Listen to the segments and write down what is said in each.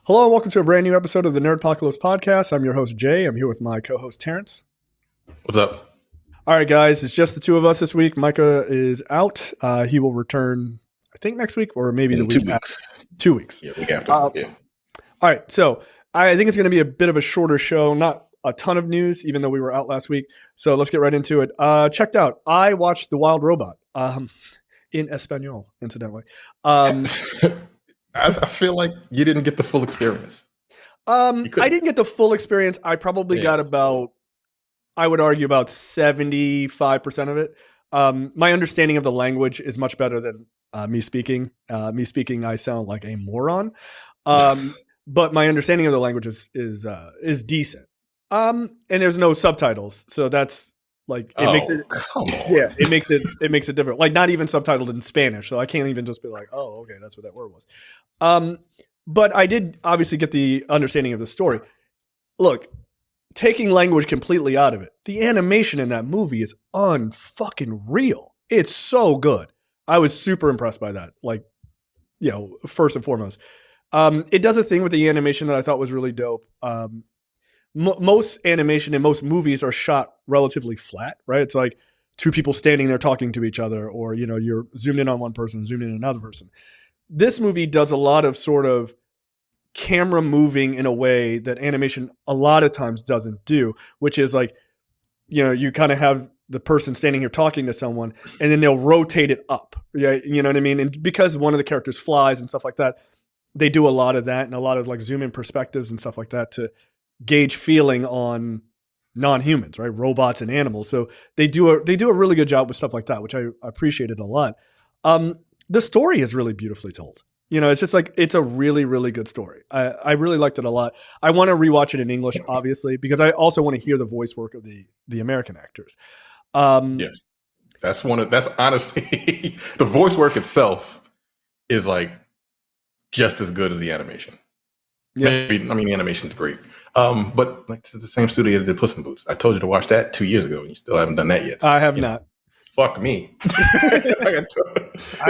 Hello and welcome to a brand new episode of the Nerdpocalypse Podcast. I'm your host, Jay. I'm here with my co-host, Terrence. What's up? All right, guys. It's just the two of us this week. Micah is out. He will return, I think, next week or maybe the week after. 2 weeks. Yeah, week after. All right. So I think it's going to be a bit of a shorter show. Not a ton of news, even though we were out last week. So let's get right into it. Checked out. I watched The Wild Robot in Espanol, incidentally. I feel like you didn't get the full experience. I didn't get the full experience. I probably got about, I would argue, about 75% of it. My understanding of the language is much better than me speaking. I sound like a moron. But my understanding of the language is decent. And there's no subtitles, so that's like makes it. Come on. Yeah, it makes it different. Like not even subtitled in Spanish, so I can't even just be like, oh, okay, that's what that word was. But I did obviously get the understanding of the story. Look, taking language completely out of it, the animation in that movie is unfucking real. It's so good. I was super impressed by that. Like, first and foremost, it does a thing with the animation that I thought was really dope. Most animation in most movies are shot relatively flat, right? It's like two people standing there talking to each other, or you're zoomed in on one person, zoomed in on another person. This movie does a lot of sort of camera moving in a way that animation a lot of times doesn't do, which is like, you kind of have the person standing here talking to someone and then they'll rotate it up. Yeah, you know what I mean? And because one of the characters flies and stuff like that, they do a lot of that and a lot of like zoom in perspectives and stuff like that to gauge feeling on non-humans, right? Robots and animals. So they do a really good job with stuff like that, which I appreciated a lot. The story is really beautifully told. It's just like, it's a really, really good story. I really liked it a lot. I want to rewatch it in English, obviously, because I also want to hear the voice work of the American actors. Yes. That's honestly, the voice work itself is like just as good as the animation. Yeah. The animation's great. But like it's the same studio that did Puss in Boots. I told you to watch that 2 years ago and you still haven't done that yet. I have not. Fuck me. This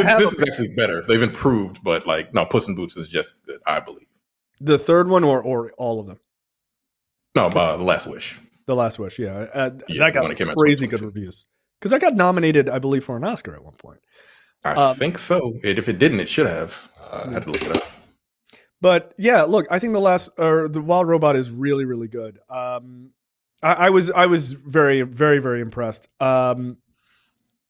is actually better. They've improved, but no, Puss in Boots is just as good, I believe. The third one or all of them? No, The Last Wish. The Last Wish, yeah. That got crazy good reviews. Because that got nominated, I believe, for an Oscar at one point. I think so. If it didn't, it should have. I had to look it up. But yeah, look, I think the Wild Robot is really, really good. I was very, very, very impressed.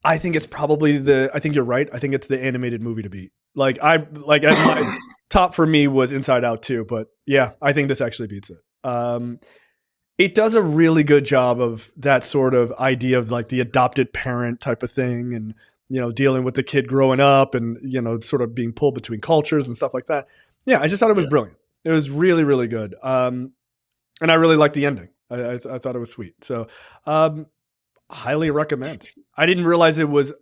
I think it's probably I think you're right. I think it's the animated movie to beat. My top for me was Inside Out too, but yeah, I think this actually beats it. It does a really good job of that sort of idea of like the adopted parent type of thing, and dealing with the kid growing up, and sort of being pulled between cultures and stuff like that. Yeah, I just thought it was brilliant. It was really, really good, and I really liked the ending. I thought it was sweet. So, highly recommend. I didn't realize it was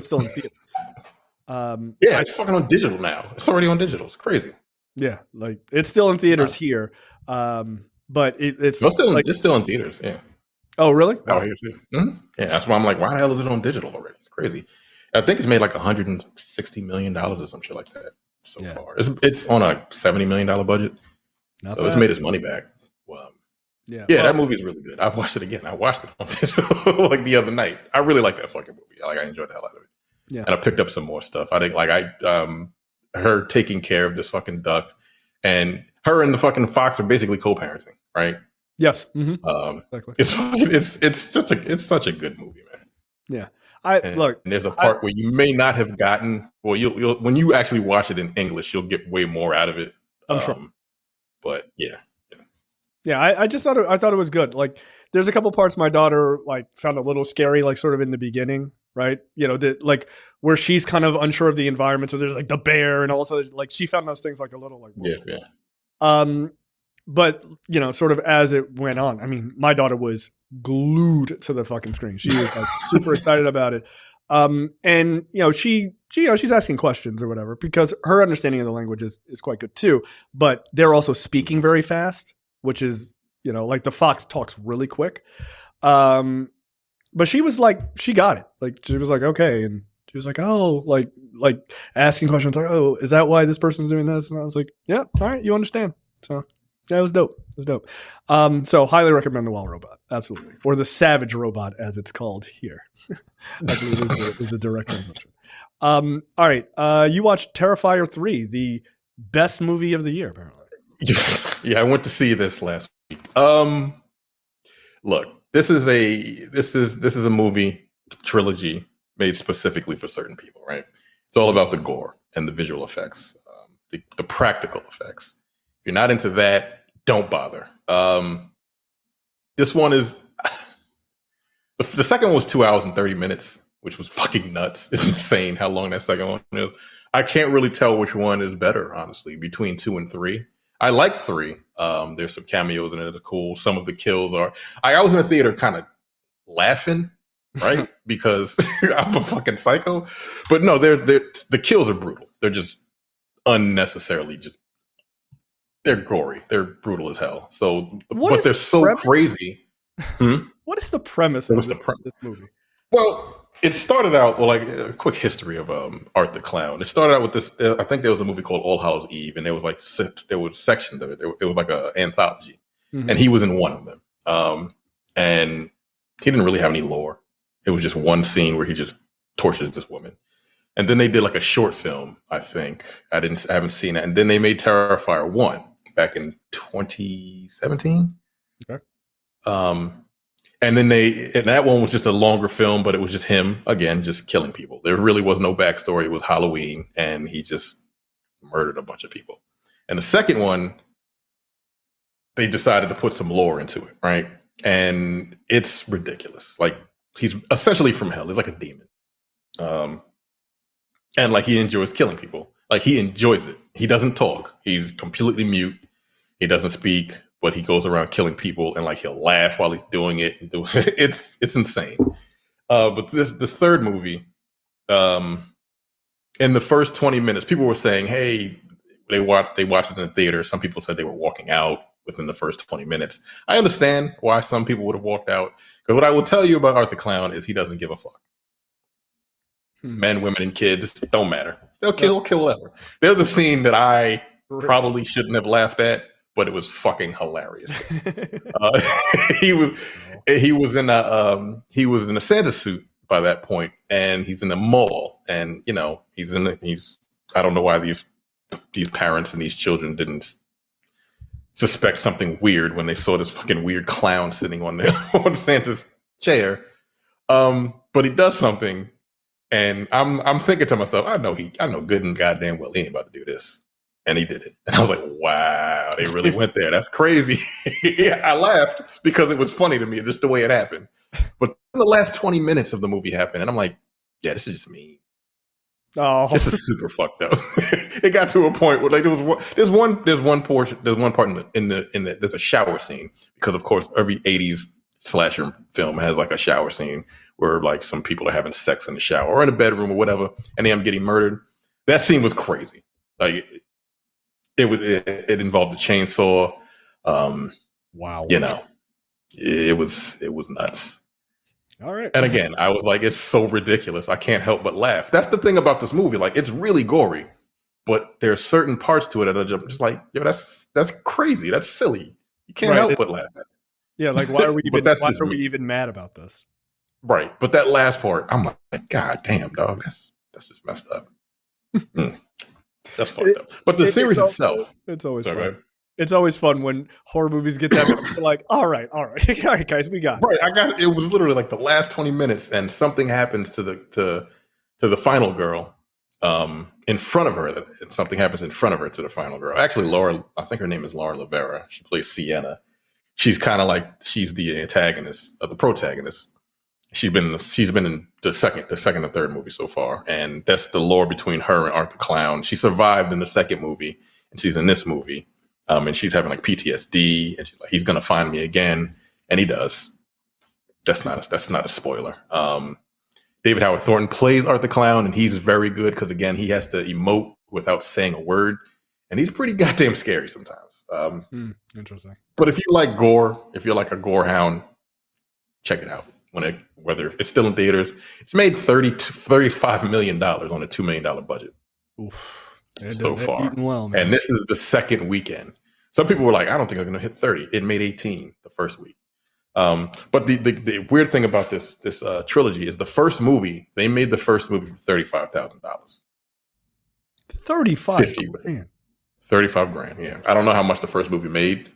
still in theaters. It's fucking on digital now. It's already on digital. It's crazy. Yeah, like it's still in theaters here, but it's still in theaters. Yeah. Oh, really? Out here too. Mm-hmm. Yeah, that's why I'm like, why the hell is it on digital already? It's crazy. I think it's made like $160 million or some shit like that so far. It's on a $70 million budget, it's made its money back. Well, that movie is really good. I watched it again. I watched it on digital like the other night. I really like that fucking movie. I enjoyed the hell out of it. Yeah. And I picked up some more stuff. I think her taking care of this fucking duck, and her and the fucking fox are basically co-parenting, right? Yes. Mm-hmm. Exactly. It's such a good movie, man. Yeah. And there's a part where you may not have gotten. Well, you'll when you actually watch it in English, you'll get way more out of it. I'm sure. But yeah. Yeah, I just thought it was good. Like, there's a couple parts my daughter found a little scary, like sort of in the beginning, right? Where she's kind of unsure of the environment. So there's like the bear, and also like she found those things like a little like But sort of as it went on, I mean, my daughter was glued to the fucking screen. She was like super excited about it. And she's asking questions or whatever, because her understanding of the language is quite good too. But they're also speaking very fast, which is, like the fox talks really quick. But she was like, she got it. Like, she was like, okay. And She was like, oh, like asking questions like, oh, is that why this person's doing this? And I was like, yeah, all right, you understand. So yeah, it was dope. It was dope. So highly recommend The Wall Robot. Absolutely. Or The Savage Robot, as it's called here. I believe is the direct translation. All right. You watched Terrifier 3, the best movie of the year, apparently. Yeah, I went to see this last week. Look, this is a movie trilogy made specifically for certain people, right? It's all about the gore and the visual effects, the practical effects. If you're not into that, don't bother. This one is the second one was 2 hours and 30 minutes, which was fucking nuts. It's insane how long that second one is. I can't really tell which one is better, honestly, between 2 and 3. I like 3. There's some cameos in it that are cool. Some of the kills are. I was in the theater kind of laughing, right? Because I'm a fucking psycho. But no, the kills are brutal. They're just unnecessarily they're gory. They're brutal as hell. So, but they're so crazy. What is the premise of this movie? Well, it started out like a quick history of Art the Clown. It started out with this. I think there was a movie called All Hallows Eve, and there was like there was sections of it. It was like an anthology, and he was in one of them. And he didn't really have any lore. It was just one scene where he just tortures this woman. And then they did like a short film, I think. I haven't seen it. And then they made Terrifier 1 back in 2017. Okay. And then that one was just a longer film, but it was just him, again, just killing people. There really was no backstory. It was Halloween, and he just murdered a bunch of people. And the second one, they decided to put some lore into it, right? And it's ridiculous. Like, he's essentially from hell. He's like a demon. And like, he enjoys killing people. Like, he enjoys it. He doesn't talk. He's completely mute. He doesn't speak, but he goes around killing people, and like, he'll laugh while he's doing it. It's insane. But this third movie, in the first 20 minutes, people were saying, hey, they watched it in the theater. Some people said they were walking out within the first 20 minutes. I understand why some people would have walked out. Because what I will tell you about Art the Clown is he doesn't give a fuck. Men, women, and kids, don't matter. They'll kill whoever. There's a scene that I probably shouldn't have laughed at, but it was fucking hilarious. He was in a Santa suit by that point, and he's in a mall, and you know I don't know why these parents and these children didn't suspect something weird when they saw this fucking weird clown sitting on Santa's chair. But he does something. And I'm thinking to myself, I know good and goddamn well he ain't about to do this. And he did it. And I was like, wow, they really went there. That's crazy. Yeah, I laughed because it was funny to me, just the way it happened. But the last 20 minutes of the movie happened, and I'm like, yeah, this is just me. Oh, this is super fucked up. It got to a point where like there's one part in the there's a shower scene, because of course every 80s slasher film has like a shower scene where like some people are having sex in the shower or in a bedroom or whatever, and they end up getting murdered. That scene was crazy. Like it involved a chainsaw. Wow. You know, it was nuts. All right. And again, I was like, it's so ridiculous. I can't help but laugh. That's the thing about this movie. Like, it's really gory, but there's certain parts to it that are just like, yo, that's crazy. That's silly. You can't help but laugh at it. Yeah, like why are we even mad about this? Right. But that last part, I'm like, God damn, dog, that's just messed up. That's fucked up. But the series itself, it's always fun. Right? It's always fun when horror movies get that. You're like, all right, guys, we got it. Right. It was literally like the last 20 minutes, and something happens to the final girl in front of her. And something happens in front of her to the final girl. Actually, Laura, I think her name is Laura Lavera. She plays Sienna. She's kind of like, she's the antagonist of the protagonist. She's been in the second and third movie so far, and that's the lore between her and Art the Clown. She survived in the second movie, and she's in this movie, and she's having like PTSD, and she's like, he's gonna find me again, and he does. That's not a spoiler. David Howard Thornton plays Art the Clown, and he's very good because again, he has to emote without saying a word, and he's pretty goddamn scary sometimes. Interesting. But if you like gore, if you're like a gore hound, check it out. whether it's still in theaters. It's made $35 million on a $2 million budget. Oof. So far. Well, man. And this is the second weekend. Some people were like, I don't think I'm going to hit 30. It made 18 the first week. But the weird thing about this trilogy is the first movie, they made the first movie for $35,000. 35 grand. 35 grand, yeah. I don't know how much the first movie made.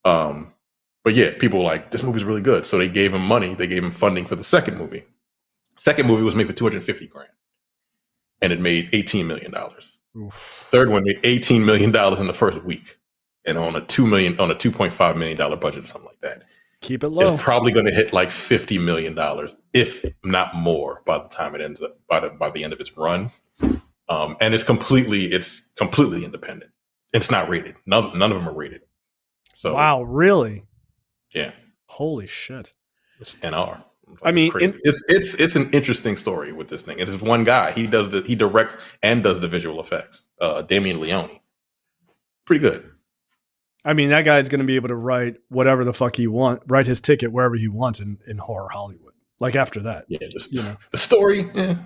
But yeah, people were like, this movie's really good. So they gave him money. They gave him funding for the second movie. Second movie was made for 250 grand. And it made $18 million. Oof. Third one made $18 million in the first week. And on a $2.5 million budget or something like that. Keep it low. It's probably going to hit like $50 million, if not more, by the time it ends up, by the end of its run. And it's completely independent. It's not rated. None of them are rated. So wow, really? Yeah. Holy shit. It's NR. I mean, it's an interesting story with this thing. It's just one guy. He directs and does the visual effects. Damien Leone. Pretty good. I mean, that guy's going to be able to write whatever the fuck he wants, write his ticket wherever he wants in horror Hollywood. Like after that. Yeah, the story. The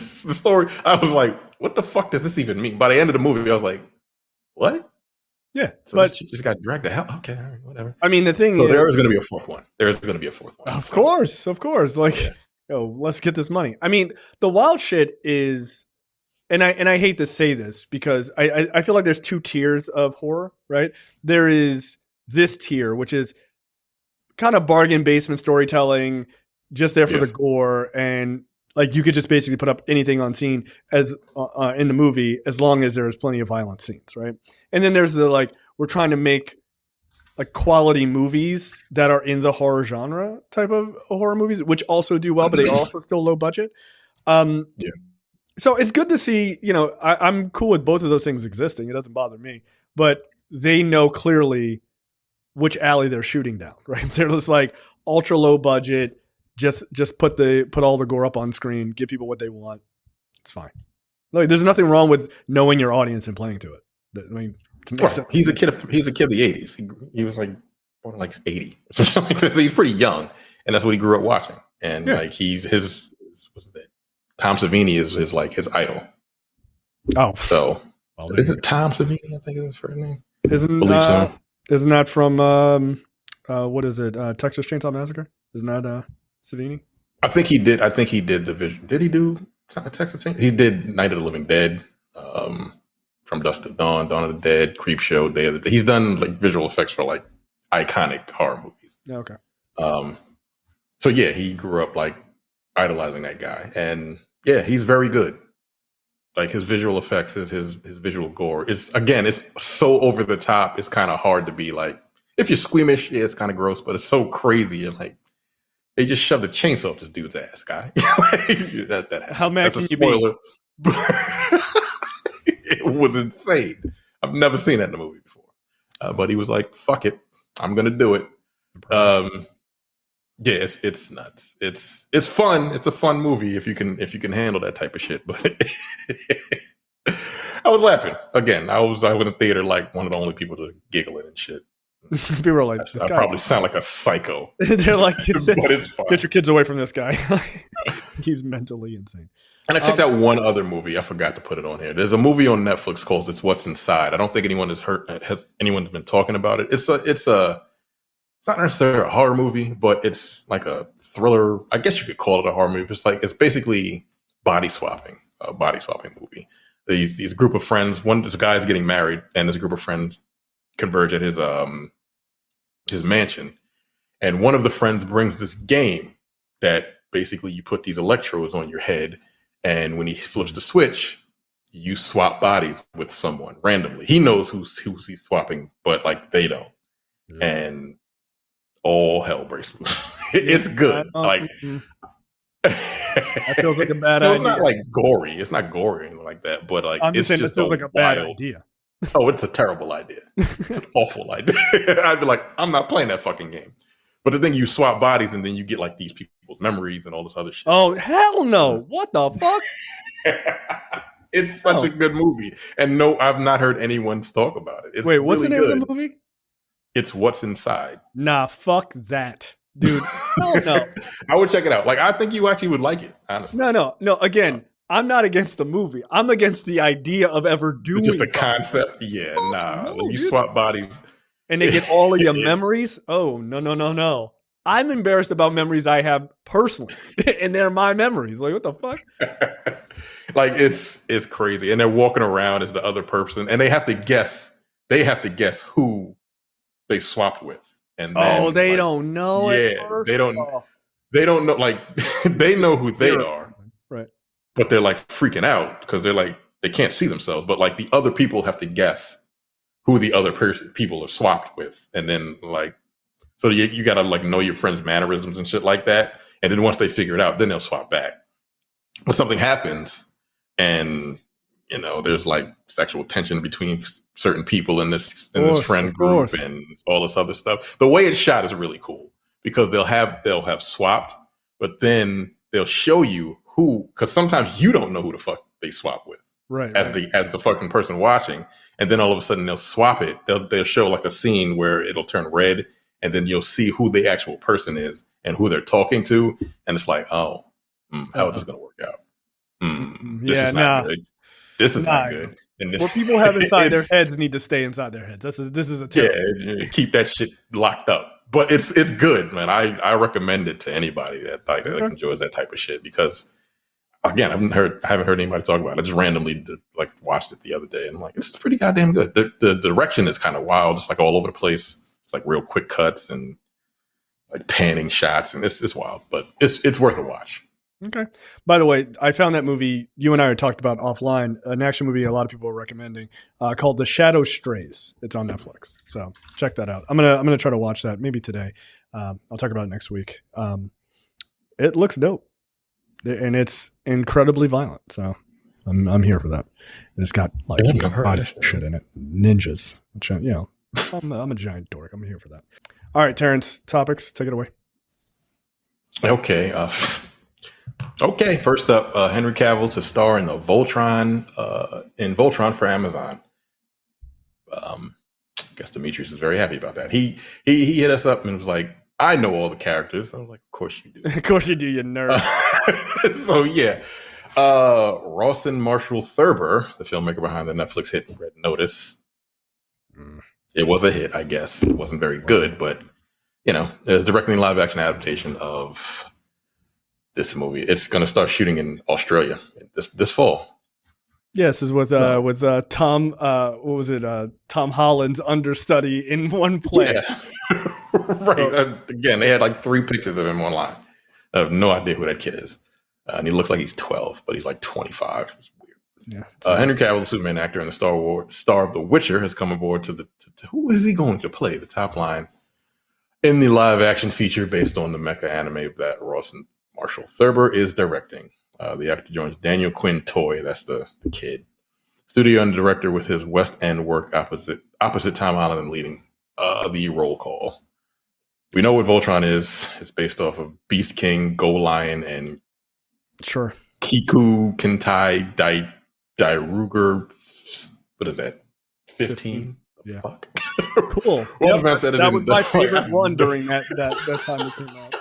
story. I was like, what the fuck does this even mean? By the end of the movie, I was like, what? Yeah. So but she just got dragged to hell. Okay, all right, whatever. I mean, the thing is, there is going to be a fourth one. Of course. Like, let's get this money. I mean, the wild shit is, and I hate to say this because I feel like there's two tiers of horror, right? There is this tier, which is kind of bargain basement storytelling, just there for the gore, and like you could just basically put up anything on scene as in the movie as long as there's plenty of violent scenes, right? And then there's the like we're trying to make like quality movies that are in the horror genre type of horror movies, which also do well, but they also still low budget. So it's good to see, I'm cool with both of those things existing. It doesn't bother me, but they know clearly which alley they're shooting down, right? They're just like ultra low budget. Just put all the gore up on screen, give people what they want. It's fine. Like, there's nothing wrong with knowing your audience and playing to it. I mean, he's a kid of the 80s. He was like born like 80. So he's pretty young, and that's what he grew up watching. And like his what's that? Tom Savini is his idol. Oh, so is it Tom Savini? I think is his first name. Isn't that from what is it? Texas Chainsaw Massacre? Isn't that Savini? I think he did the vision. Did he do Texas Chainsaw? He did Night of the Living Dead, From Dusk to Dawn, Dawn of the Dead, Creepshow, Day of the Dead. He's done like visual effects for like iconic horror movies. Okay. So yeah, he grew up like idolizing that guy, and yeah, he's very good. Like his visual effects, his visual gore. It's so over the top. It's kind of hard to be like, if you're squeamish, yeah, it's kind of gross, but it's so crazy and like they just shoved a chainsaw up this dude's ass, guy. that how mad can you be? It was insane. I've never seen that in a movie before, but he was like, "Fuck it, I'm gonna do it." Yeah, it's nuts. It's fun. It's a fun movie if you can handle that type of shit. But I was laughing again. I was in the theater like one of the only people just giggling and shit. People were like, I probably sound like a psycho. They're like, get your kids away from this guy. He's mentally insane. And I checked out one other movie. I forgot to put it on here. There's a movie on Netflix called "It's What's Inside." I don't think anyone has been talking about it. It's not necessarily a horror movie, but it's like a thriller. I guess you could call it a horror movie. It's basically body swapping, a body swapping movie. These group of friends. This guy's getting married, and this group of friends converge at his mansion, and one of the friends brings this game that basically you put these electrodes on your head, and when he flips the switch, you swap bodies with someone randomly. He knows who's he's swapping, but like they don't, and all hell breaks loose. It's good. Like that feels like a bad idea. It's not like gory. It's not gory or anything like that. But like I'm just saying, it feels like a bad idea. Oh, it's a terrible idea. It's an awful idea. I'd be like, I'm not playing that fucking game. But the thing, you swap bodies and then you get like these people's memories and all this other shit. Oh, hell no. What the fuck? It's such a good movie. And no, I've not heard anyone talk about it. It's Wait, what's really the name good. of the movie? It's What's Inside. Nah, fuck that. dude. No. I would check it out. Like, I think you actually would like it, honestly. No. Again, I'm not against the movie. I'm against the idea of ever doing It's just a something. concept. Yeah, No, you dude. swap bodies. And they get all of your memories. Oh, no. I'm embarrassed about memories I have personally. And they're my memories. Like, what the fuck? Like, it's crazy. And they're walking around as the other person. And they have to guess. Who they swapped with. And then, they don't know. Yeah, at first? they don't. They don't know. Like, they know who they are, right? But they're like freaking out because they're like they can't see themselves. But like the other people have to guess who the other people are swapped with, and then like so you got to like know your friend's mannerisms and shit like that. And then once they figure it out, then they'll swap back. But something happens, and there's like sexual tension between certain people in this friend group and all this other stuff. The way it's shot is really cool because they'll have swapped, but then they'll show you who, because sometimes you don't know who the fuck they swap with, right? As the fucking person watching, and then all of a sudden they'll swap it. They'll show like a scene where it'll turn red, and then you'll see who the actual person is and who they're talking to, and it's like, how is this going to work out? This is not good. This is not good. And what people have inside their heads need to stay inside their heads. This is a terrible. Keep that shit locked up. But it's good, man. I recommend it to anybody that enjoys that type of shit because, again, I haven't heard anybody talk about it. I just randomly watched it the other day, and I'm like, it's pretty goddamn good. The direction is kind of wild. It's like all over the place. It's like real quick cuts and like panning shots, and it's wild, but it's worth a watch. Okay. By the way, I found that movie you and I had talked about offline, an action movie a lot of people are recommending called The Shadow Strays. It's on Netflix. So check that out. I'm gonna try to watch that maybe today. I'll talk about it next week. It looks dope. And it's incredibly violent. So I'm here for that. And it's got like body shit in it. Ninjas. Which, I'm a giant dork. I'm here for that. All right, Terrence, topics, take it away. Okay. Okay, first up, Henry Cavill to star in the Voltron for Amazon. I guess Demetrius is very happy about that. He hit us up and was like, I know all the characters. I was like, of course you do. Of course you do, you nerd. So yeah. Rawson Marshall Thurber, the filmmaker behind the Netflix hit Red Notice. It was a hit, I guess. It wasn't very good, but it's directly live action adaptation of this movie. It's going to start shooting in Australia this fall. Yeah, this is with Tom. What was it? Tom Holland's understudy in one play. Yeah. Right. Again, they had like 3 pictures of him online. I have no idea who that kid is, and he looks like he's 12, but he's like 25. It's weird. Yeah. Henry Cavill, the Superman actor and the star of The Witcher, has come aboard to who is he going to play the top line in the live action feature based on the mecha anime that Rawson Marshall Thurber is directing. The actor joins Daniel Quinn Toy, that's the kid, studio and director with his West End work opposite Tom Holland and leading the roll call. We know what Voltron is. It's based off of Beast King, Go Lion, and Kiku Kentai Dairuger. What is that? 15? Yeah. Fuck. Cool. That was my favorite one during that time it came out.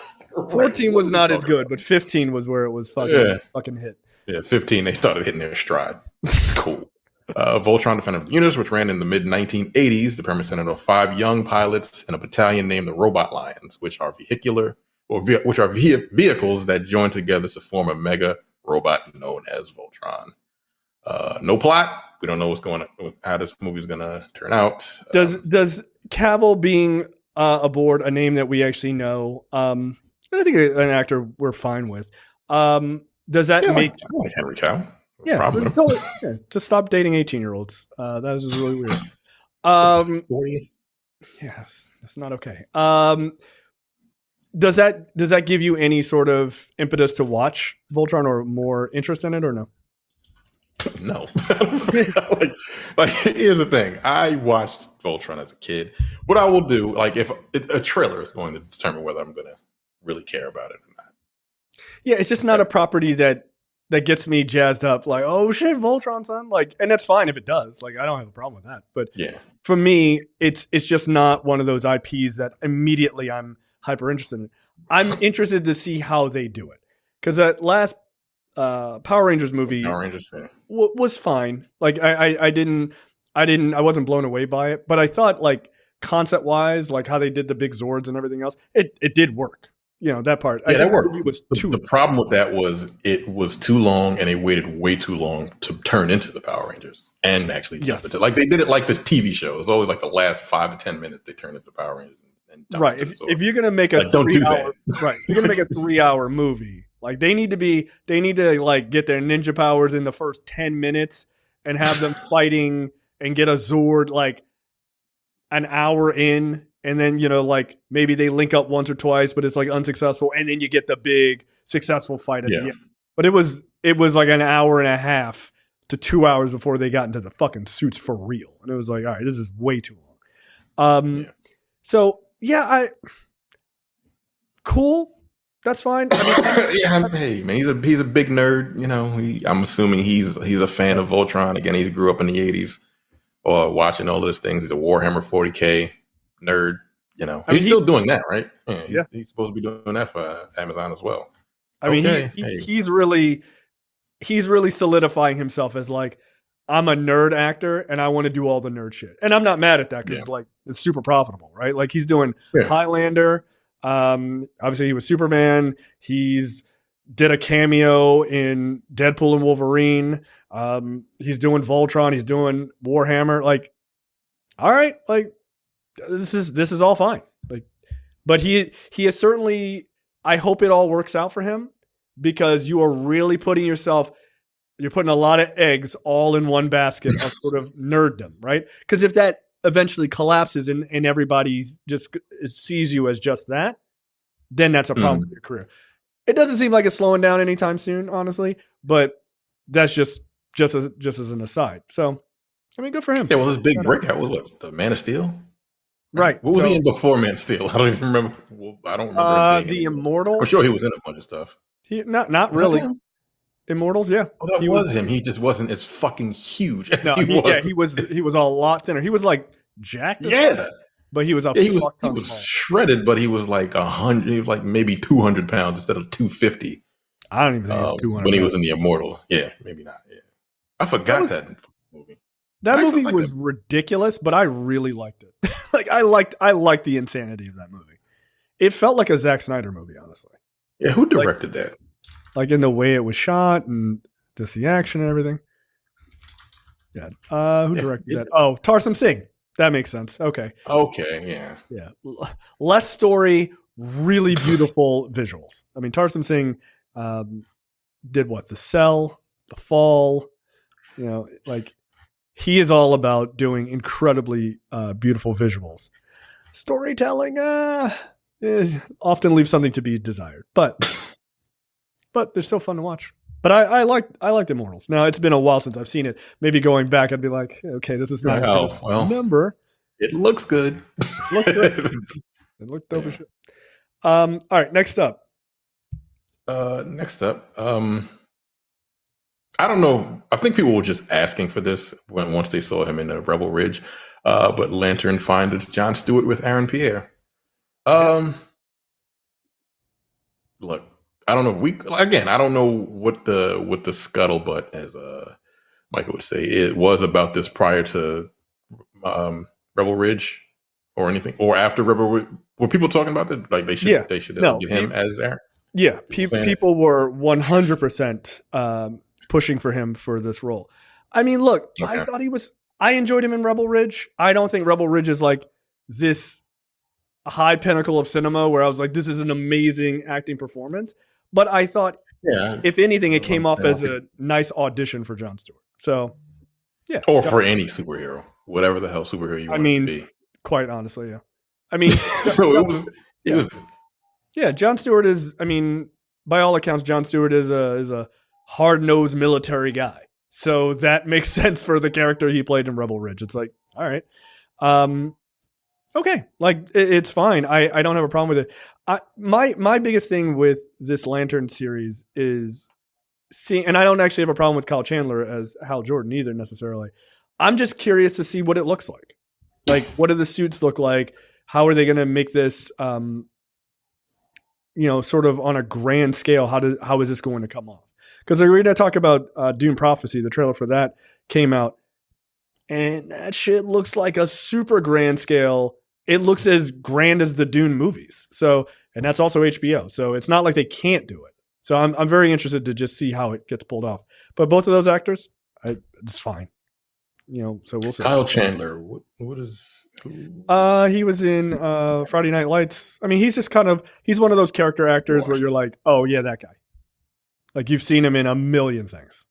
14 was not as good, but 15 was where it was fucking hit. Yeah, 15, they started hitting their stride. Cool. Voltron Defender of the Universe, which ran in the mid-1980s, the premise centered on 5 young pilots in a battalion named the Robot Lions, which are vehicles that join together to form a mega robot known as Voltron. No plot. We don't know what's going on, how this movie is going to turn out. Does Cavill being aboard, a name that we actually know, I think an actor we're fine with. Does that make I like Henry Cavill? Just stop dating 18-year-olds. That is just really weird. 40? Yeah, that's not okay. Does that give you any sort of impetus to watch Voltron or more interest in it, or no? No. Here's the thing. I watched Voltron as a kid. What I will do, if a trailer is going to determine whether I'm going to really care about it or not. Yeah, it's just not a property that gets me jazzed up. Like, oh shit, Voltron, son. And that's fine if it does. I don't have a problem with that. But yeah, for me, it's just not one of those IPs that immediately I'm hyper interested in it. I'm interested to see how they do it. Because that last Power Rangers movie was fine. Like I wasn't blown away by it, but I thought like concept wise, like how they did the big Zords and everything else, it did work. You know, that part. Yeah, that worked. The problem with that was it was too long, and they waited way too long to turn into the Power Rangers and actually jump into. Like they did it like the TV show. It was always like the last 5 to 10 minutes they turned into the Power Rangers. Right. If you're gonna make a 3 hour, right, if you're gonna make a 3 hour movie, like they need to like get their ninja powers in the first 10 minutes and have them fighting and get a Zord like an hour in. And then, you know, like maybe they link up once or twice, but it's like unsuccessful. And then you get the big successful fight at the end. But it was like an hour and a half to 2 hours before they got into the fucking suits for real. And it was like, all right, this is way too long. So yeah, cool. That's fine. I mean, hey man, he's a big nerd. You know, I'm assuming he's a fan of Voltron. Again, he grew up in the '80s, or watching all those things. He's a Warhammer 40K nerd. You know, he's still doing that, right? Yeah, he's supposed to be doing that for Amazon as well. I mean, he's really solidifying himself as like, I'm a nerd actor and I want to do all the nerd shit. And I'm not mad at that because like it's super profitable, right? Like he's doing Highlander. Obviously he was Superman. He's did a cameo in Deadpool and Wolverine. He's doing Voltron. He's doing Warhammer. Like, all right, like this is all fine. Like, but he is certainly. I hope it all works out for him because you are really you're putting a lot of eggs all in one basket of sort of nerddom, right? Because if that eventually collapses and everybody just sees you as just that, then that's a problem with your career. It doesn't seem like it's slowing down anytime soon, honestly, but that's just as an aside. So, I mean, good for him. Yeah, well, his big breakout was what? The Man of Steel? Right. What was he in before Man of Steel? I don't even remember. I don't remember. The Immortals? I'm sure he was in a bunch of stuff. Not really. Immortals, yeah. Well, that was him. He just wasn't as fucking huge as he was. Yeah, he was a lot thinner. He was like jacked. But he was he was shredded, but he was like 100. He was like maybe 200 pounds instead of 250. I don't even think he was 200 when he was in the Immortal. Yeah, maybe not. Yeah, I forgot that movie. That movie was ridiculous, but I really liked it. Like I liked the insanity of that movie. It felt like a Zack Snyder movie, honestly. Yeah, who directed that? Like in the way it was shot and just the action and everything. Yeah. Who directed that? Oh, Tarsem Singh. That makes sense. Okay. Yeah. Yeah. Less story, really beautiful visuals. I mean, Tarsem Singh did what? The Cell, The Fall. You know, like he is all about doing incredibly beautiful visuals. Storytelling often leaves something to be desired, but they're still fun to watch. But I liked Immortals. Now it's been a while since I've seen it. Maybe going back, I'd be like, okay, this is nice. Well, remember, it looks good. It looked dope as shit. All right, next up. I don't know. I think people were just asking for this once they saw him in Rebel Ridge. But Lantern finds it's John Stewart with Aaron Pierre. Look, I don't know. I don't know what the scuttlebutt, as Michael would say, it was about this prior to Rebel Ridge or anything, or after Rebel Ridge. Were people talking about this? Like they should get him as Aaron. Yeah, people were 100% pushing for him for this role. I mean, look, okay. I enjoyed him in Rebel Ridge. I don't think Rebel Ridge is like this high pinnacle of cinema where I was like, this is an amazing acting performance. But I thought, if anything, it came off as a nice audition for John Stewart. So, yeah. Or for any superhero, whatever the hell superhero you want to be. Quite honestly, yeah. I mean, so it was. Yeah, John Stewart is, I mean, by all accounts, John Stewart is a hard-nosed military guy. So that makes sense for the character he played in Rebel Ridge. It's like, all right. Okay, like it's fine. I don't have a problem with it. My biggest thing with this Lantern series is seeing, and I don't actually have a problem with Kyle Chandler as Hal Jordan either necessarily. I'm just curious to see what it looks like. Like, what do the suits look like? How are they going to make this sort of on a grand scale, how is this going to come off? Because we're going to talk about Dune Prophecy. The trailer for that came out, and that shit looks like a super grand scale. It looks as grand as the Dune movies. So, and that's also HBO. So it's not like they can't do it. So I'm very interested to just see how it gets pulled off. But both of those actors, it's fine. So we'll see. Kyle Chandler, what is? Who? He was in Friday Night Lights. I mean, he's just he's one of those character actors where you're like, oh yeah, that guy. Like you've seen him in a million things.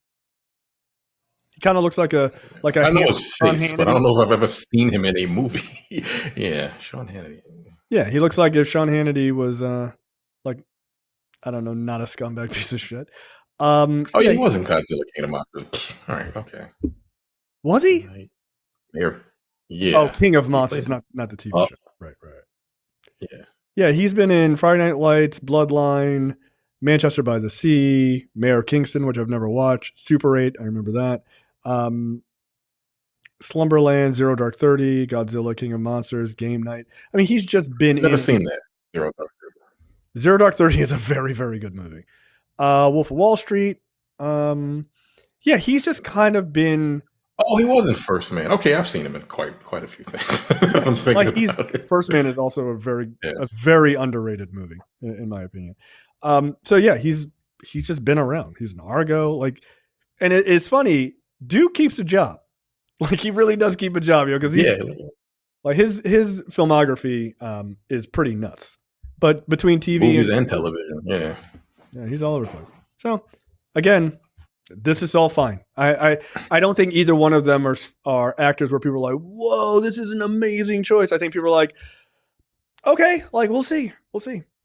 He kind of looks like a. I know his face, but I don't know if I've ever seen him in a movie. Yeah, Sean Hannity. Yeah, he looks like if Sean Hannity was I don't know, not a scumbag piece of shit. He was in Godzilla King of Monsters. All right, okay. Was he? Mayor. Yeah. Oh, King of Monsters, not the TV show. Right. Yeah. Yeah, he's been in Friday Night Lights, Bloodline, Manchester by the Sea, Mayor of Kingston, which I've never watched, Super 8, I remember that. Slumberland, Zero Dark 30, Godzilla, King of Monsters, Game Night. I mean, he's just been Never seen that. Zero Dark 30. Zero Dark 30 is a very, very good movie. Wolf of Wall Street. Yeah, he's just kind of been... Oh, he was in First Man. Okay, I've seen him in quite a few things. First Man is also a very underrated movie, in my opinion. So yeah, he's just been around. He's an Argo, and it's funny. Duke keeps a job. Like he really does keep a job, because his filmography is pretty nuts. But between TV movies and television, yeah, he's all over the place. So again, this is all fine. I don't think either one of them are actors where people are like, whoa, this is an amazing choice. I think people are like, okay, we'll see.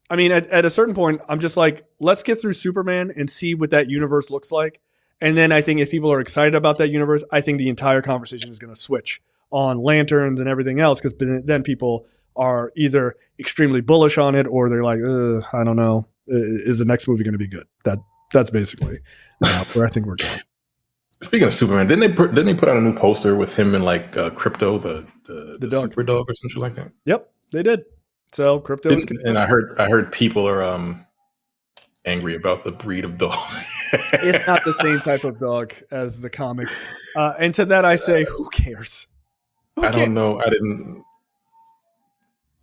I mean, at a certain point, I'm just like, let's get through Superman and see what that universe looks like. And then I think if people are excited about that universe, I think the entire conversation is going to switch on Lanterns and everything else, because then people are either extremely bullish on it or they're like, I don't know, is the next movie going to be good? That's basically where I think we're going. Speaking of Superman, didn't they put out a new poster with him and Crypto, the dog. super dog or something like that? Yep, they did. So Crypto is and I heard people are angry about the breed of dog. It's not the same type of dog as the comic. And to that I say, who cares? I don't know. I didn't.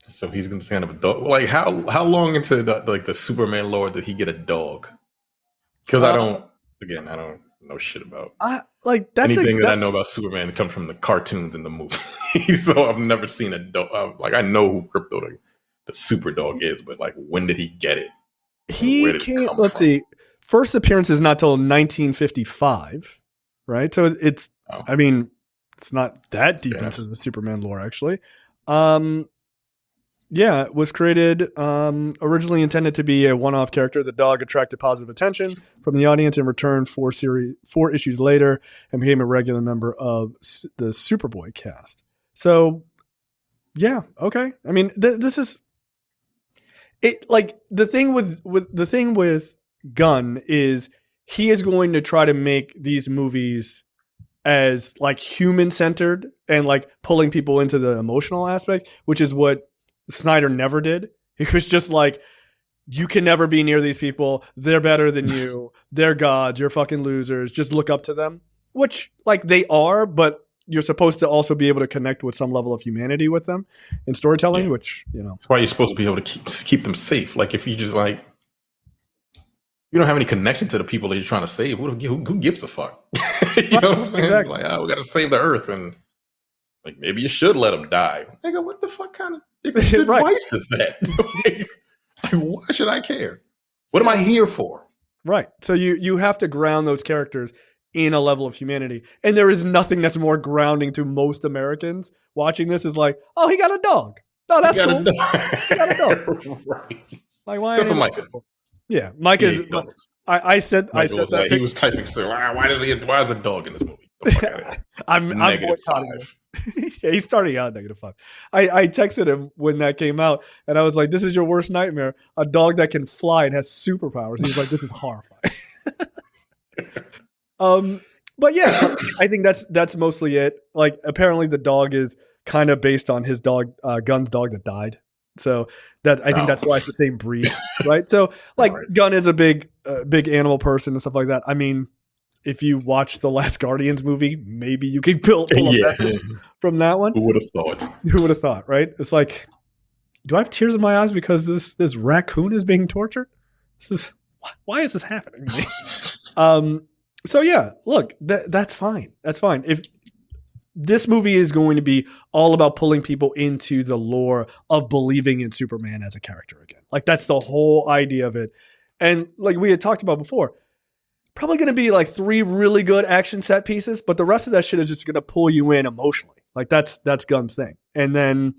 So he's going to stand up a dog. Like how long into the Superman lore did he get a dog? Because I don't know shit about anything that I know about Superman comes from the cartoons and the movies. So I've never seen a dog. I know who Crypto the super dog is, but when did he get it? He came. Let's see. First appearance is not till 1955, right? So it's. Oh. I mean, it's not that deep into the Superman lore, actually. Yeah, it was created originally intended to be a one-off character. The dog attracted positive attention from the audience and returned 4 issues later and became a regular member of the Superboy cast. So, yeah, okay. I mean, this is it. The thing with Gunn is he is going to try to make these movies as human-centered and pulling people into the emotional aspect, which is what Snyder never did. He was just you can never be near these people. They're better than you. They're gods. You're fucking losers. Just look up to them, which they are, but you're supposed to also be able to connect with some level of humanity with them in storytelling, which, That's why you're supposed to be able to keep them safe. If you just you don't have any connection to the people that you're trying to save, who gives a fuck? You know what I'm saying? Exactly. We got to save the earth, and maybe you should let them die. Nigga, what the fuck kind of advice is that? Why should I care? What am I here for? Right. So you have to ground those characters in a level of humanity. And there is nothing that's more grounding to most Americans watching this is oh, he got a dog. Oh, that's cool. He got a dog. Right. Why? Except for Micah. Yeah, Mike is. I said that. He was typing. Why is a dog in this movie? I'm -5. Yeah, he's starting out -5. I texted him when that came out, and I was like, "This is your worst nightmare: a dog that can fly and has superpowers." He's like, "This is horrifying." But yeah, I think that's mostly it. Apparently, the dog is kind of based on his dog, Gunn's dog that died. So that I think that's why it's the same breed, right? So like Gunn is a big animal person and stuff like that. I mean, if you watch the last Guardians movie, maybe you could pull a message from that one. Who would have thought? Who would have thought, right? It's like, do I have tears in my eyes because this raccoon is being tortured? Why is this happening to me? So yeah, look, that's fine. That's fine. If this movie is going to be all about pulling people into the lore of believing in Superman as a character again. Like that's the whole idea of it. And like we had talked about before, probably going to be like 3 really good action set pieces, but the rest of that shit is just going to pull you in emotionally. Like that's Gunn's thing. And then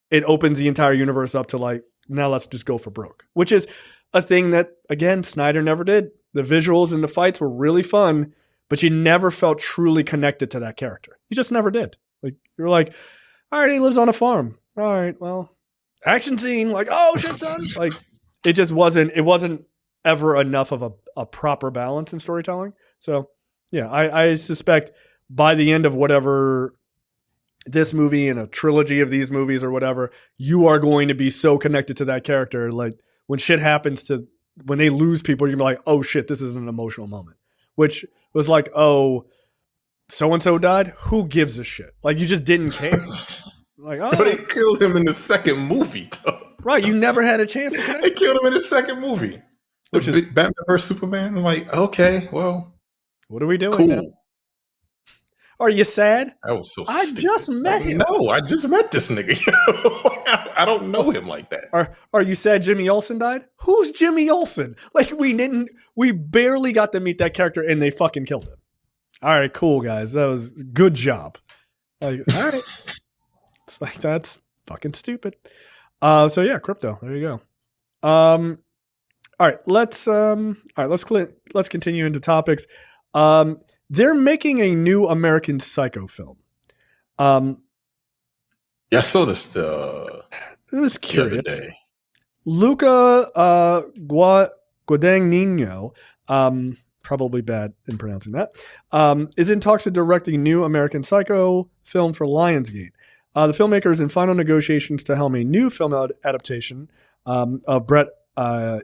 it opens the entire universe up to like, now let's just go for broke, which is a thing that, again, Snyder never did. The visuals and the fights were really fun, but you never felt truly connected to that character. You just never did. Like you're like, all right, he lives on a farm. All right, well, action scene. Like, oh shit, son. Like it just wasn't. It wasn't ever enough of a proper balance in storytelling. So yeah, I suspect by the end of whatever this movie and a trilogy of these movies or whatever, you are going to be so connected to that character. Like when shit happens when they lose people, you're going to be like, oh shit, this is an emotional moment. Which was like, oh, so-and-so died? Who gives a shit? Like you just didn't care. Like, oh. But they killed him in the second movie, though. Right, you never had a chance to connect. They killed him in the second movie. Which is Batman vs Superman. I'm like, okay, well, what are we doing cool. now? Are you sad? I was so I stupid. just met him. No, I just met this nigga. I don't know him like that. Are you sad Jimmy Olsen died? Who's Jimmy Olsen? Like we barely got to meet that character and they fucking killed him. All right, cool guys. That was good job. Like, all right. It's like that's fucking stupid. So yeah, crypto. There you go. All right, let's continue into topics. They're making a new American Psycho film. Yeah, I saw this it was curious. the other day. Luca Guadagnino, probably bad in pronouncing that, is in talks to direct a new American Psycho film for Lionsgate. The filmmaker is in final negotiations to helm a new film adaptation of Bret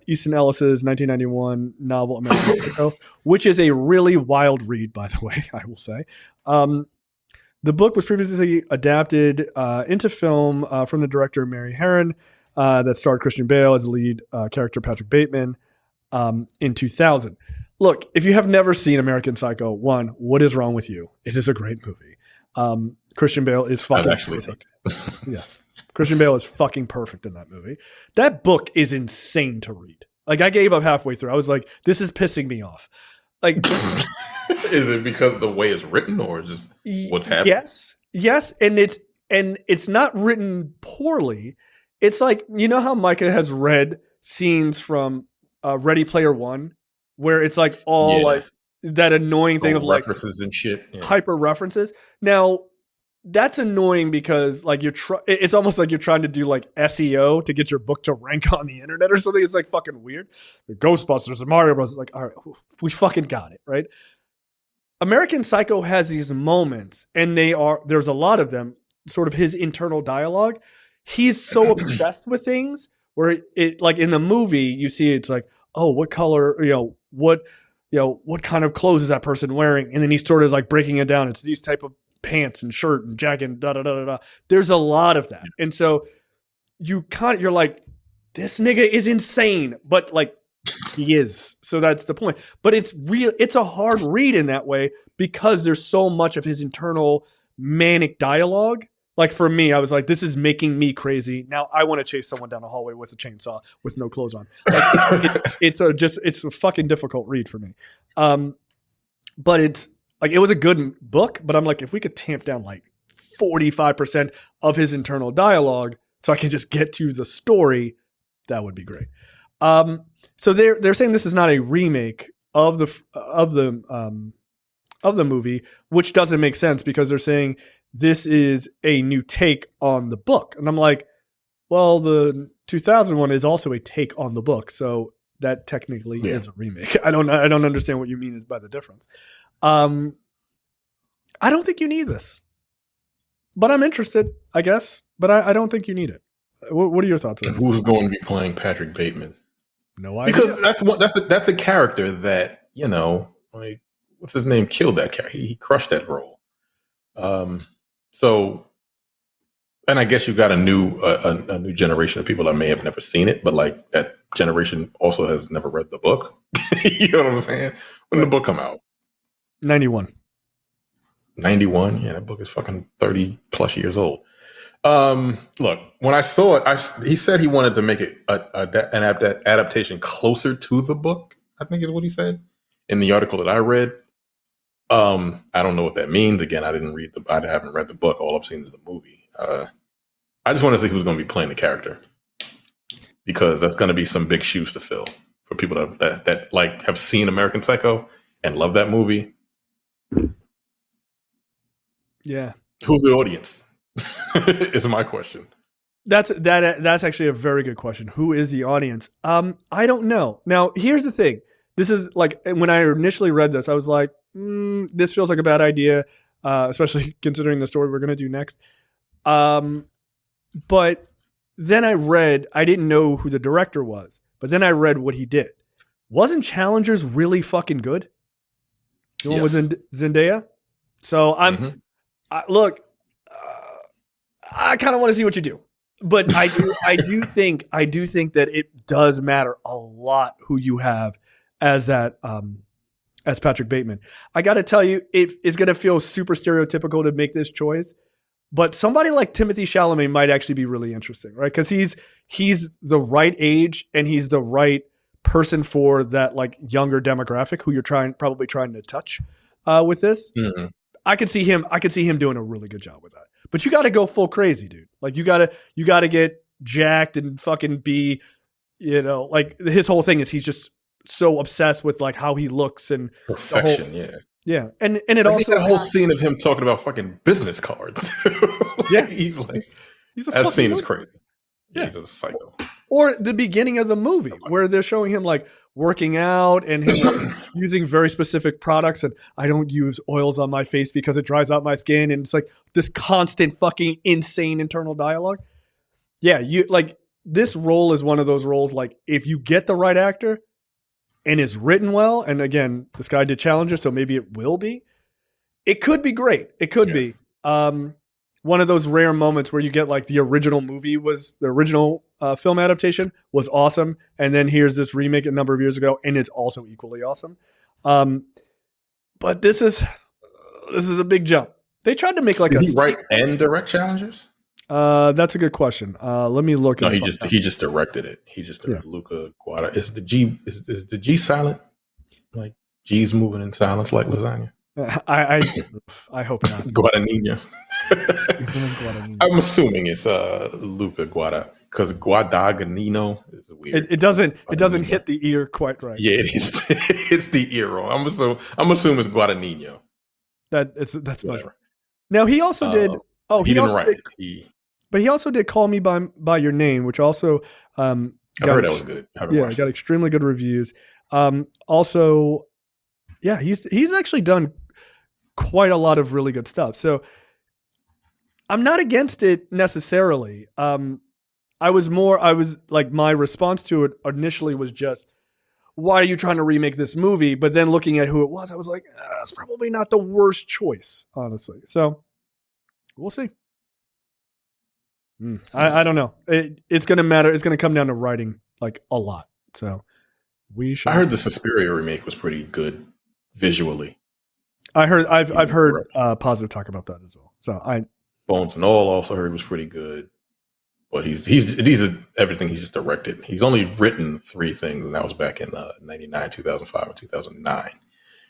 Easton Ellis's 1991 novel American Psycho, which is a really wild read, by the way, I will say. The book was previously adapted into film from the director Mary Herron that starred Christian Bale as the lead character Patrick Bateman in 2000. Look, if you have never seen American Psycho, one, what is wrong with you? It is a great movie. Christian Bale is fucking perfect. Yes. Christian Bale is fucking perfect in that movie. That book is insane to read. Like I gave up halfway through. I was like, this is pissing me off. Like, is it because of the way it's written or just what's happening? Yes. And it's not written poorly. It's like, you know how Micah has read scenes from Ready Player One where it's like all like that annoying thing of like references and shit. Yeah. Hyper references. Now, that's annoying because like it's almost like you're trying to do like SEO to get your book to rank on the internet or something. It's like fucking weird. The Ghostbusters and Mario Bros. Like, all right, we fucking got it, right? American Psycho has these moments, and there's a lot of them, sort of his internal dialogue. He's so obsessed with things where it like in the movie, you see it's like, oh, what color, what kind of clothes is that person wearing? And then he's sort of like breaking it down. It's these type of pants and shirt and jacket and da-da-da-da-da. There's a lot of that. And so you're like, this nigga is insane, but like he is. So that's the point. But it's a hard read in that way because there's so much of his internal manic dialogue. Like for me, I was like, this is making me crazy. Now I want to chase someone down the hallway with a chainsaw with no clothes on. Like it's a fucking difficult read for me. But it's like, it was a good book, but I'm like, if we could tamp down like 45% of his internal dialogue so I can just get to the story, that would be great. So they're saying this is not a remake of the movie, which doesn't make sense because they're saying this is a new take on the book. And I'm like, well, the 2001 is also a take on the book. So that technically is a remake. I don't understand what you mean by the difference. I don't think you need this, but I'm interested, I guess, but I don't think you need it. What are your thoughts on And this? who's going to be playing Patrick Bateman? No idea. Because that's a character that, like, what's his name, killed that character. He crushed that role. So, and I guess you've got a new generation of people that may have never seen it, but like that generation also has never read the book. You know what I'm saying? When did the book come out? 91. 91. Yeah, that book is fucking 30 plus years old. Look, when I saw it, he said he wanted to make it an adaptation closer to the book, I think is what he said in the article that I read. I don't know what that means. Again, I haven't read the book. All I've seen is the movie. I just want to see who's going to be playing the character, because that's going to be some big shoes to fill for people that like have seen American Psycho and love that movie. Yeah. Who's the audience? Is my question. That's actually a very good question. Who is the audience? I don't know. Now, here's the thing. This is like, when I initially read this, I was like, this feels like a bad idea, especially considering the story we're going to do next. But then I didn't know who the director was, but then I read what he did. Wasn't Challengers really fucking good? The one with Zendaya? So I kind of want to see what you do, but I do think that it does matter a lot who you have as that, as Patrick Bateman. I got to tell you, it's going to feel super stereotypical to make this choice, but somebody like Timothée Chalamet might actually be really interesting, right? Because he's the right age and he's the right person for that like younger demographic who you're probably trying to touch with this. Mm-hmm. I could see him doing a really good job with that. But you got to go full crazy, dude. Like you got to get jacked and fucking be, like his whole thing is he's just so obsessed with like how he looks and perfection. Yeah. And it also a whole scene of him talking about fucking business cards. Yeah. he's a that scene is crazy. Yeah. He's a psycho. Or the beginning of the movie where they're showing him like working out and him using very specific products, and I don't use oils on my face because it dries out my skin, and it's like this constant fucking insane internal dialogue. Yeah, this role is one of those roles, like if you get the right actor and is written well, and again, this guy did Challenger, so maybe it will be. It could be great. It could be. One of those rare moments where you get like the original film adaptation was awesome, and then here's this remake a number of years ago, and it's also equally awesome. But this is a big jump. They tried to make like Did he write and direct Challengers? That's a good question. Let me look. No, he just directed it. He just directed Luca Guadagnino. Is the G silent? Like G's moving in silence like lasagna? I hope not. Guadagnino. I'm assuming it's Luca Guadagnino, because Guadagnino is weird. It doesn't hit the ear quite right. Yeah, it is. It's the ear roll. I'm assuming it's Guadagnino. That's much right. Now he also did. He didn't write it. But he also did Call Me by Your Name, which also I heard that was good. Got extremely good reviews. Also, yeah, he's actually done quite a lot of really good stuff. So I'm not against it necessarily. I was like, my response to it initially was just, why are you trying to remake this movie? But then looking at who it was, I was like, that's probably not the worst choice, honestly. So we'll see. I don't know. It's going to matter. It's going to come down to writing like a lot. So I heard the Suspiria remake was pretty good visually. I've heard positive talk about that as well. So Bones and All also heard was pretty good. But these are everything he's just directed. He's only written 3 things, and that was back in 99, 2005, and 2009.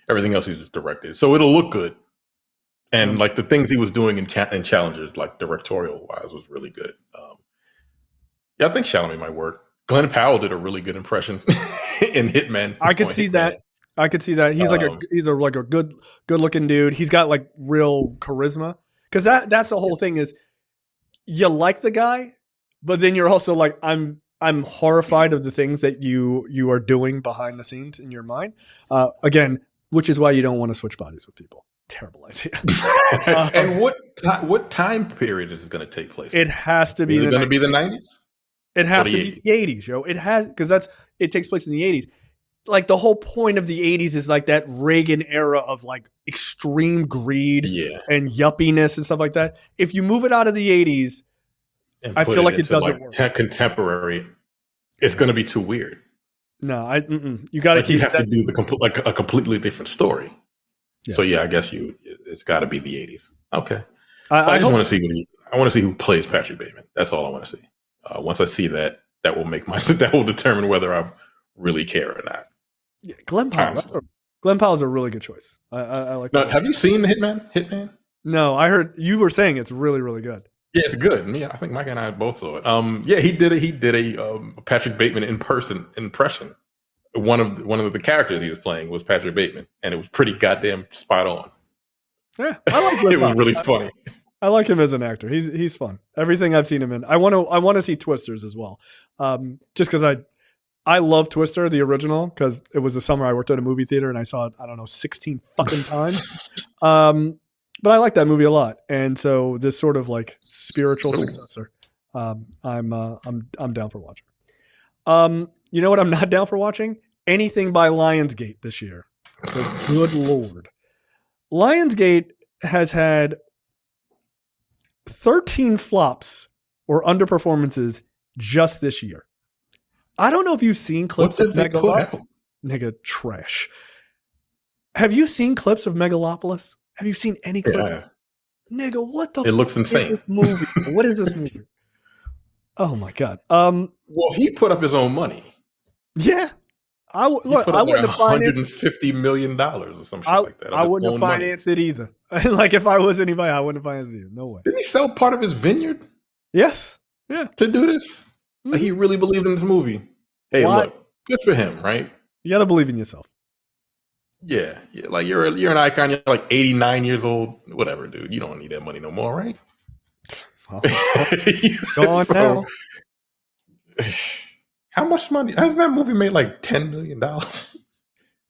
Everything else he's just directed. So it'll look good. And like the things he was doing in Challengers, like directorial wise, was really good. I think Chalamet might work. Glenn Powell did a really good impression in Hitman. I could see that. He's he's a good looking dude. He's got like real charisma. Because that's the whole thing is, you like the guy, but then you're also like, I'm horrified of the things that you are doing behind the scenes in your mind. Again, which is why you don't want to switch bodies with people. Terrible idea. And what time period is it going to take place? It has to be. Is it going to be the 90s? It has to be the 80s, yo. It has, because it takes place in the 80s. Like the whole point of the 80s is like that Reagan era of like extreme greed and yuppiness and stuff like that. If you move it out of the 80s, I feel like it doesn't work. Contemporary, it's going to be too weird. No, you got to keep. You have to do a completely different story. Yeah. So I guess it's got to be the 80s. Okay, I just want to see I want to see who plays Patrick Bateman. That's all I want to see. Once I see that will make that will determine whether I really care or not. Yeah, Glenn Powell is a really good choice. I like. Now, have you seen the Hitman? No, I heard you were saying it's really, really good. Yeah, it's good. Yeah, I think Mike and I both saw it. He did a Patrick Bateman impression. One of the characters he was playing was Patrick Bateman, and it was pretty goddamn spot on. Yeah, I like it. Was really funny. I like him as an actor. He's fun. Everything I've seen him in. I want to see Twisters as well. Just because I love Twister, the original, because it was the summer I worked at a movie theater and I saw it, 16 fucking times. But I like that movie a lot. And so this sort of like spiritual successor, I'm down for watching. You know what I'm not down for watching? Anything by Lionsgate this year. Good Lord. Lionsgate has had 13 flops or underperformances just this year. I don't know if you've seen clips of Megalopolis. Nigga, trash. Have you seen clips of Megalopolis? Have you seen any clips? Yeah. Nigga, what the fuck? It looks insane. Movie? What is this movie? Oh my God. Well, he put up his own money. Yeah. I wouldn't have financed $150 million or some shit like that. I wouldn't have financed it either. Like if I was anybody, I wouldn't have financed it either. No way. Didn't he sell part of his vineyard? Yes. Yeah. To do this? Mm-hmm. Like he really believed in this movie. Hey, look, good for him, right? You got to believe in yourself. Yeah. Like you're an icon. You're like 89 years old. Whatever, dude. You don't need that money no more, right? Go on now. How much money has that movie made? Like $10 million.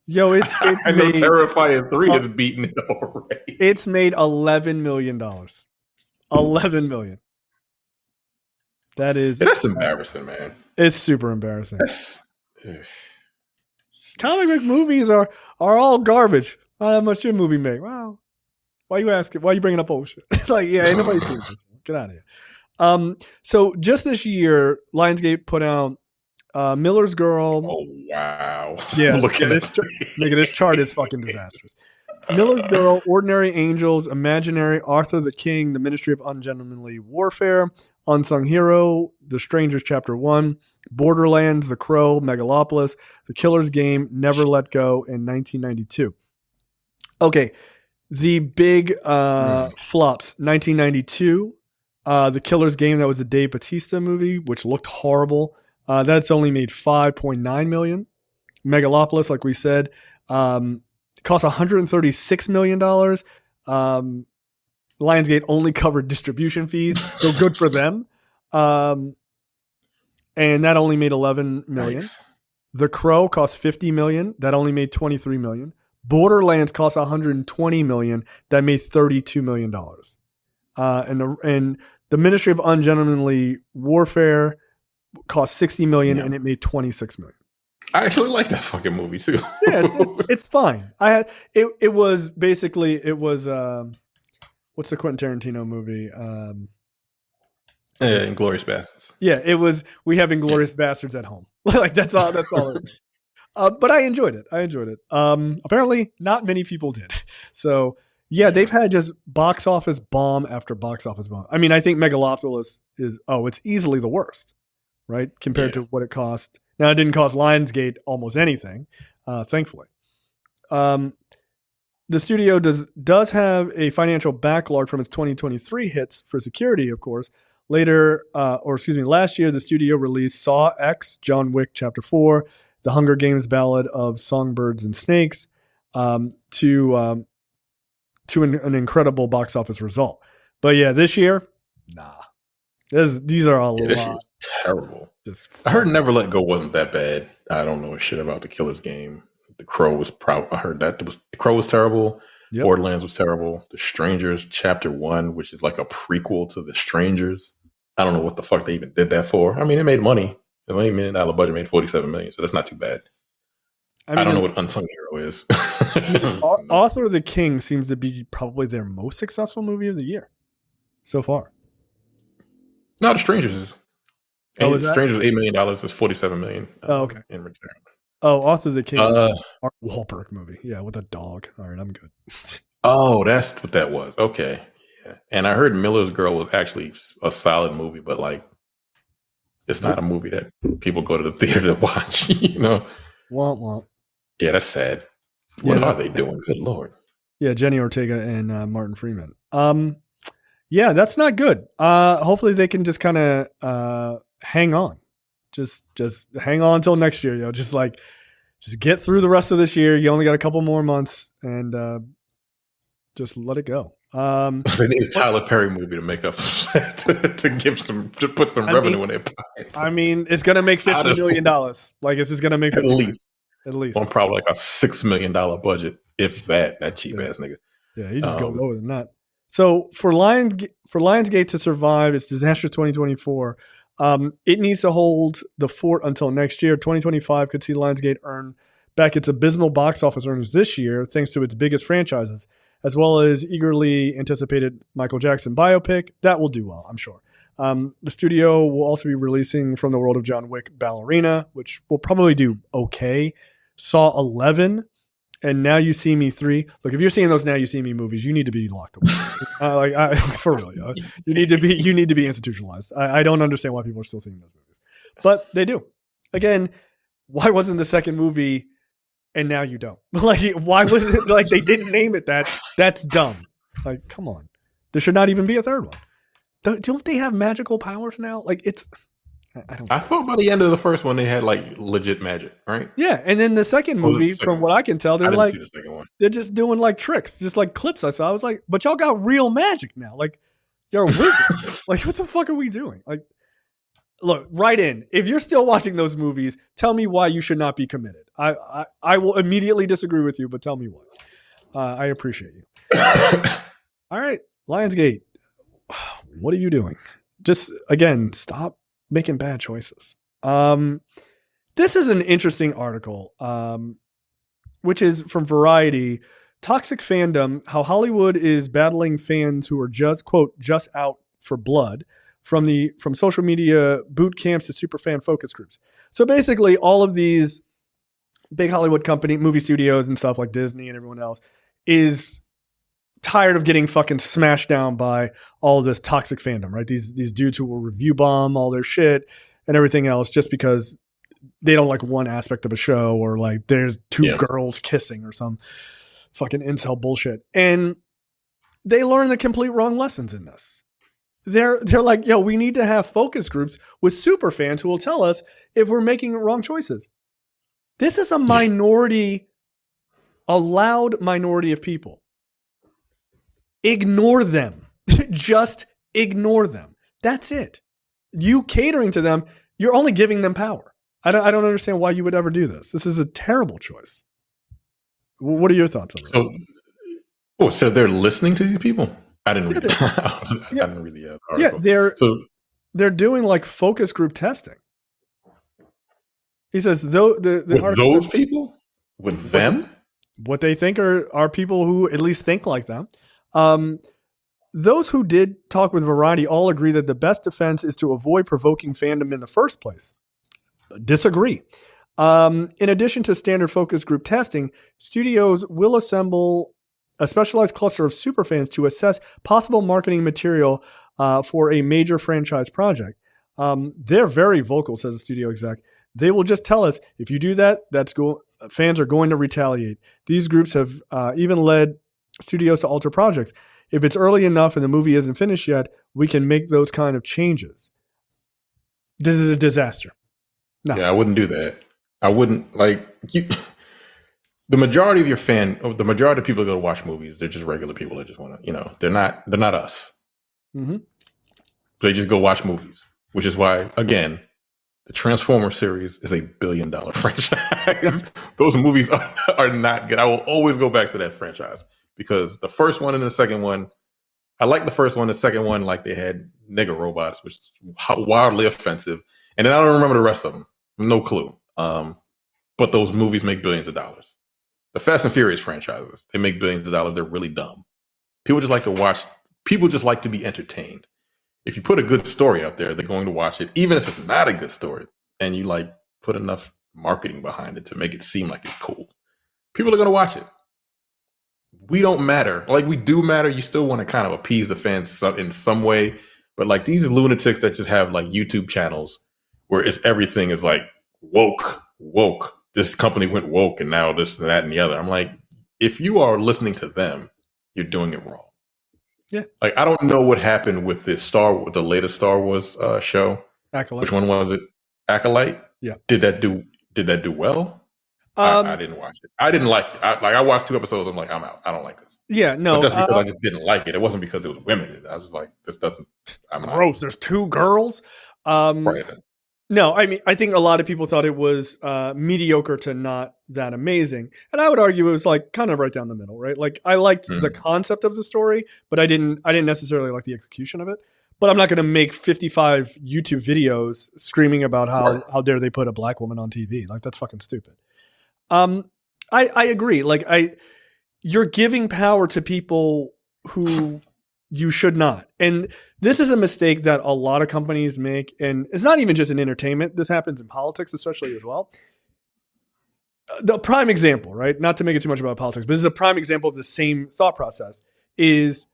Yo, it's I know made. Terrifier 3 has beaten it already. It's made $11 million. $11 million. That's embarrassing, man. It's super embarrassing. Comic book movies are all garbage. How much your movie make? Wow. Why you asking? Why you bringing up old shit? Like, yeah, ain't nobody seen this. Get out of here. So just this year, Lionsgate put out Miller's Girl. Oh wow! Yeah, this chart is fucking disastrous. Miller's Girl, Ordinary Angels, Imaginary, Arthur the King, The Ministry of Ungentlemanly Warfare, Unsung Hero, The Strangers Chapter 1, Borderlands, The Crow, Megalopolis, The Killer's Game, Never Let Go, and 1992. Okay, the big flops. 1992, The Killer's Game, that was a Dave Bautista movie, which looked horrible. That's only made $5.9 million. Megalopolis, like we said, cost $136 million. Lionsgate only covered distribution fees, so good for them. And that only made $11 million. Nice. The Crow cost $50 million. That only made $23 million. Borderlands cost $120 million. That made $32 million. And the Ministry of Ungentlemanly Warfare cost $60 million, and it made $26 million. I actually like that fucking movie too. Yeah, it's fine. It was what's the Quentin Tarantino movie? Inglourious Bastards. Yeah, it was. We have Inglourious Bastards at home. Like that's all it is. But I enjoyed it. Apparently, not many people did. So yeah, they've had just box office bomb after box office bomb. I mean, I think Megalopolis it's easily the worst, right? Compared to what it cost. Now, it didn't cost Lionsgate almost anything, thankfully. The studio does have a financial backlog from its 2023 hits for security, of course. Last year, the studio released Saw X, John Wick Chapter 4, The Hunger Games Ballad of Songbirds and Snakes, to an incredible box office result. But yeah, this year, nah. These are a lot. This year was terrible. I heard Never Let Go wasn't that bad. I don't know shit about The Killer's Game. The Crow was I heard that The Crow was terrible. Yep. Borderlands was terrible. The Strangers Chapter 1, which is like a prequel to The Strangers, I don't know what the fuck they even did that for. I mean, it made money. The $8 million budget made $47 million, so that's not too bad. I don't know what Unsung Hero is. Author of the King seems to be probably their most successful movie of the year so far. No, The Strangers is. Oh, is that? Strangers $8 million is $47 million. Okay. In return. Oh, Author of the King is a Mark Wahlberg movie. Yeah, with a dog. All right, I'm good. Oh, that's what that was. Okay. Yeah. And I heard Miller's Girl was actually a solid movie, but like, it's not a movie that people go to the theater to watch, you know? Womp womp. Yeah, that's sad. What are they doing? Good Lord. Yeah, Jenny Ortega and Martin Freeman. Yeah, that's not good. Hopefully they can just kind of hang on. Just hang on until next year, Just get through the rest of this year. You only got a couple more months and just let it go. They need a Tyler Perry movie to make up to put some revenue in their pockets. I mean, it's gonna make $50 million. Like it's just gonna make at least on probably like a $6 million budget, if that cheap ass nigga. Yeah, he just go lower than that. So for Lionsgate to survive its disastrous 2024, it needs to hold the fort until next year. 2025 could see Lionsgate earn back its abysmal box office earnings this year, thanks to its biggest franchises, as well as eagerly anticipated Michael Jackson biopic. That will do well, I'm sure. The studio will also be releasing From the World of John Wick Ballerina, which will probably do okay. Saw 11 and Now You See Me 3. Look, if you're seeing those Now You See Me movies, you need to be locked away. For real, you need to be institutionalized. I don't understand why people are still seeing those movies, but they do. Again, why wasn't the second movie and now you don't? Like, why was it like they didn't name it that? That's dumb. Like, come on. There should not even be a third one. Don't they have magical powers now? Like, I thought by the end of the first one they had like legit magic, right? Yeah, and then the second movie, from what I can tell, they're like the second one. They're just doing like tricks, just like clips I saw. I was like, but y'all got real magic now. Like, you're wizards. Like, what the fuck are we doing? Like, look, write in. If you're still watching those movies, tell me why you should not be committed. I will immediately disagree with you, but tell me why. I appreciate you. All right, Lionsgate, what are you doing? Just, again, stop making bad choices. This is an interesting article, which is from Variety. Toxic fandom, how Hollywood is battling fans who are just, quote, just out for blood, from social media boot camps to superfan focus groups. So basically all of these big Hollywood movie studios and stuff like Disney and everyone else is tired of getting fucking smashed down by all this toxic fandom, right? These dudes who will review bomb all their shit and everything else just because they don't like one aspect of a show, or like there's two girls kissing or some fucking incel bullshit. And they learn the complete wrong lessons in this. They're like, yo, we need to have focus groups with super fans who will tell us if we're making wrong choices. This is a minority, a loud minority of people. Ignore them. Just ignore them. That's it. You catering to them, you're only giving them power. I don't understand why you would ever do this. This is a terrible choice. What are your thoughts on this? So they're listening to these people? I didn't read the article. They're doing like focus group testing. He says, with those people? With them? What they think are people who at least think like them. Those who did talk with Variety all agree that the best defense is to avoid provoking fandom in the first place. Disagree. In addition to standard focus group testing, studios will assemble a specialized cluster of superfans to assess possible marketing material for a major franchise project. They're very vocal, says the studio exec. They will just tell us, if you do that, fans are going to retaliate. These groups have even led studios to alter projects. If it's early enough and the movie isn't finished yet, we can make those kind of changes. This is a disaster. No. Yeah, I wouldn't do that. I wouldn't the majority of the majority of people that go to watch movies, they're just regular people that just want to, they're not us. Mm-hmm. They just go watch movies, which is why, again, the Transformers series is $1 billion franchise. Those movies are not good. I will always go back to that franchise because the first one and the second one I like the first one. The second one, like they had nigger robots, which is wildly offensive. And then I don't remember the rest of them. No clue. But those movies make billions of dollars. The Fast and Furious franchises, they make billions of dollars. They're really dumb. People just like to watch. People just like to be entertained. If you put a good story out there, they're going to watch it, even if it's not a good story, and you like put enough marketing behind it to make it seem like it's cool. People are going to watch it. We don't matter. Like, we do matter. You still want to kind of appease the fans in some way, but like these lunatics that just have like YouTube channels where it's everything is like woke. This company went woke, and now this and that and the other. I'm like, if you are listening to them, you're doing it wrong. Yeah. Like, I don't know what happened with the latest Star Wars show. Acolyte. Which one was it? Acolyte? Yeah. Did that do well? I didn't watch it. I didn't like it. I watched 2 episodes. I'm like, I'm out. I don't like this. Yeah, no. But that's because I just didn't like it. It wasn't because it was women. I was just like, this doesn't. I'm gross. There's 2 girls. Right. No, I mean, I think a lot of people thought it was mediocre to not that amazing. And I would argue it was like kind of right down the middle, right? Like, I liked the concept of the story, but I didn't necessarily like the execution of it. But I'm not going to make 55 YouTube videos screaming about how dare they put a black woman on TV. Like, that's fucking stupid. I agree. Like, you're giving power to people who you should not. And this is a mistake that a lot of companies make. And it's not even just in entertainment. This happens in politics, especially as well. The prime example, right? Not to make it too much about politics, but this is a prime example of the same thought process is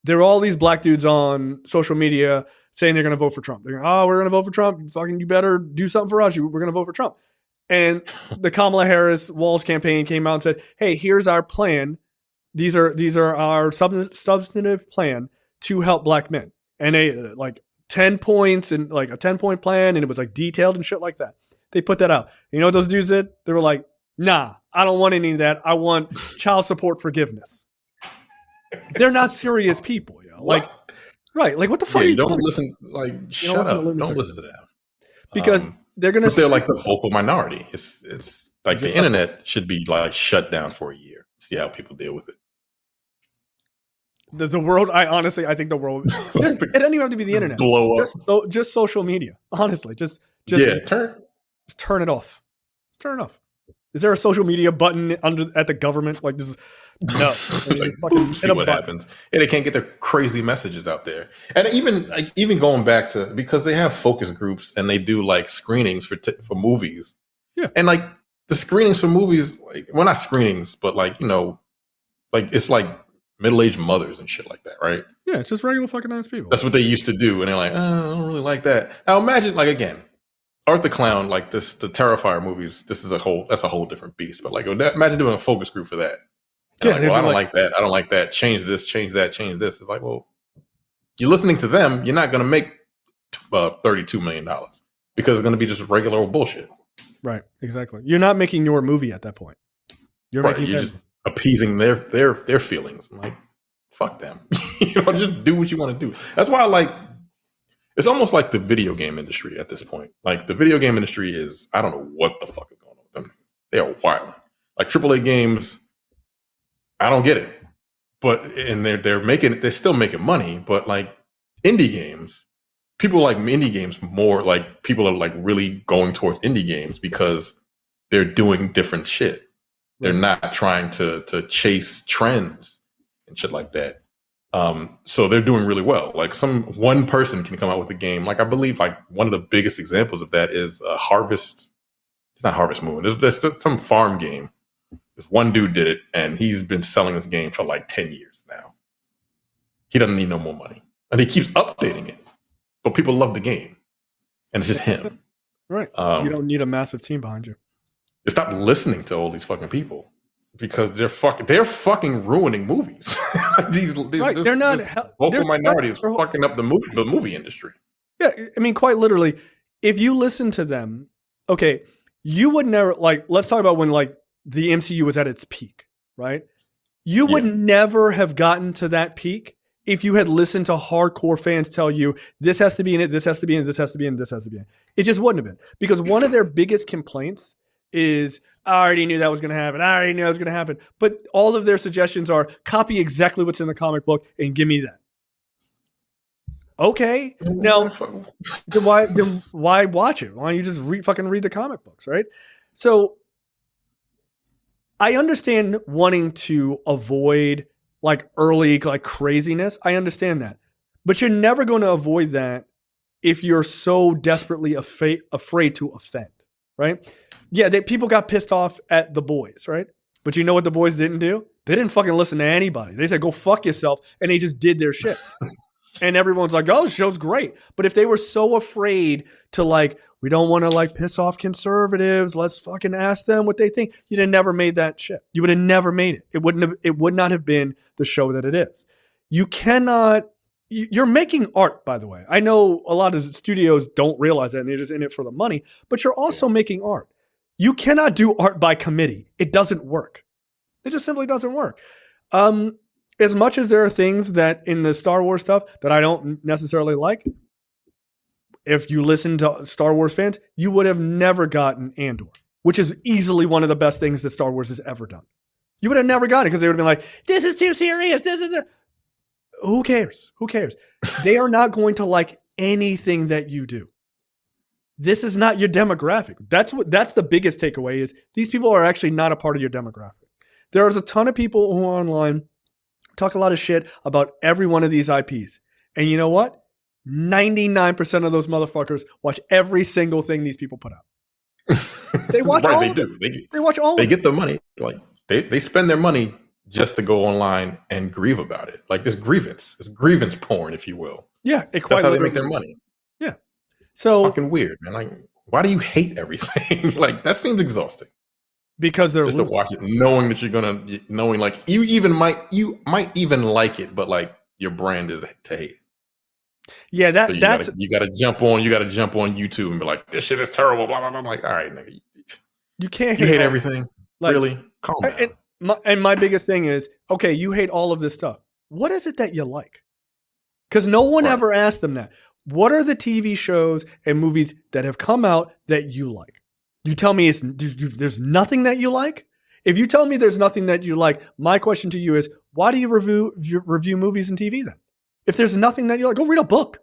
there are all these black dudes on social media saying they're going to vote for Trump. They're going, oh, we're going to vote for Trump. Fucking, you better do something for us. We're going to vote for Trump. And the Kamala Harris Walls campaign came out and said, hey, here's our plan. These are our substantive plan to help black men. And they like 10 points and like a 10-point plan. And it was like detailed and shit like that. They put that out. You know what those dudes did? They were like, nah, I don't want any of that. I want child support forgiveness. They're not serious people. You know? Like, right. Like, what the fuck are you don't talking listen, like, shut up. Don't listen to them. Because they're going to... They're like the vocal minority. It's like the internet should be like shut down for a year. See how people deal with it. The world, I think the world... it doesn't even have to be the internet. Blow up. Just social media. Honestly. Just turn it off. Just turn it off. Is there a social media button at the government? Like, this is... No. See what happens. And they can't get their crazy messages out there. And even going back to, because they have focus groups and they do like screenings for movies. Yeah. And like the screenings for movies, like, well, not screenings, but like, you know, like it's like middle-aged mothers and shit like that, right? Yeah, it's just regular fucking ass people. That's what they used to do. And they're like, oh, I don't really like that. Now imagine, like, again, Art the Clown, like the Terrifier movies, that's a whole different beast. But like, imagine doing a focus group for that. Yeah, like, well, I don't like that. I don't like that. Change this, change that, change this. It's like, well, you're listening to them. You're not going to make $32 million because it's going to be just regular old bullshit. Right. Exactly. You're not making your movie at that point. You're just appeasing their feelings. I'm like, fuck them. Just do what you want to do. That's why I like. It's almost like the video game industry at this point. Like the video game industry is, I don't know what the fuck is going on with them. They are wild. Like AAA games. I don't get it, but they're still making money. But like indie games, people like indie games more. Like people are like really going towards indie games because they're doing different shit. They're not trying to chase trends and shit like that. So they're doing really well. Like one person can come out with a game. Like I believe like one of the biggest examples of that is Harvest. It's not Harvest Moon. There's some farm game. This one dude did it, and he's been selling this game for like 10 years now. He doesn't need no more money. And he keeps updating it. But people love the game. And it's just him. Right. You don't need a massive team behind you. Stop listening to all these fucking people. Because they're fucking ruining movies. They're not... Vocal minority is fucking up the movie industry. Yeah, I mean, quite literally, if you listen to them, okay, you would never... Like, let's talk about when, like, the MCU was at its peak, right? You would never have gotten to that peak if you had listened to hardcore fans tell you, this has to be in it, this has to be in it, this has to be in it, this has to be in it. It just wouldn't have been. Because one of their biggest complaints is, I already knew that was going to happen. I already knew that was going to happen. But all of their suggestions are, copy exactly what's in the comic book and give me that. Okay, now then why watch it? Why don't you just fucking read the comic books, right? So I understand wanting to avoid like early like craziness. I understand that, but you're never going to avoid that if you're so desperately afraid to offend, right? Yeah, people got pissed off at The Boys, right? But you know what The Boys didn't do? They didn't fucking listen to anybody. They said, go fuck yourself. And they just did their shit. And everyone's like, oh, the show's great. But if they were so afraid to like, we don't want to like piss off conservatives, let's fucking ask them what they think, you'd have never made that shit. You would have never made it. It would not have been the show that it is. You cannot, you're making art, by the way. I know a lot of studios don't realize that and they're just in it for the money, but you're also making art. You cannot do art by committee. It doesn't work. It just simply doesn't work. As much as there are things that in the Star Wars stuff that I don't necessarily like, if you listen to Star Wars fans, you would have never gotten Andor, which is easily one of the best things that Star Wars has ever done. You would have never gotten it because they would have been like, this is too serious. This is who cares? Who cares? They are not going to like anything that you do. This is not your demographic. That's the biggest takeaway is these people are actually not a part of your demographic. There's a ton of people who are online talk a lot of shit about every one of these IPs. And you know what? 99% of those motherfuckers watch every single thing these people put out. They watch all of it. They watch all of it. They get the money. Like they spend their money just to go online and grieve about it. Like this grievance. It's grievance porn, if you will. Yeah. That's how they make their money. Yeah. So it's fucking weird, man. Like, why do you hate everything? Like that seems exhausting. Because they're just losers. To watch it, knowing that you're gonna, knowing like you might even like it, but like your brand is to hate it. Yeah, that's you gotta jump on YouTube and be like, this shit is terrible. Blah blah blah. I'm like, all right, nigga, you can't. You hate everything, like, really? Calm down. And my biggest thing is, okay, you hate all of this stuff. What is it that you like? Because no one ever asked them that. What are the TV shows and movies that have come out that you like? You tell me there's nothing that you like? If you tell me there's nothing that you like, my question to you is, why do you review movies and TV then? If there's nothing that you like, go read a book.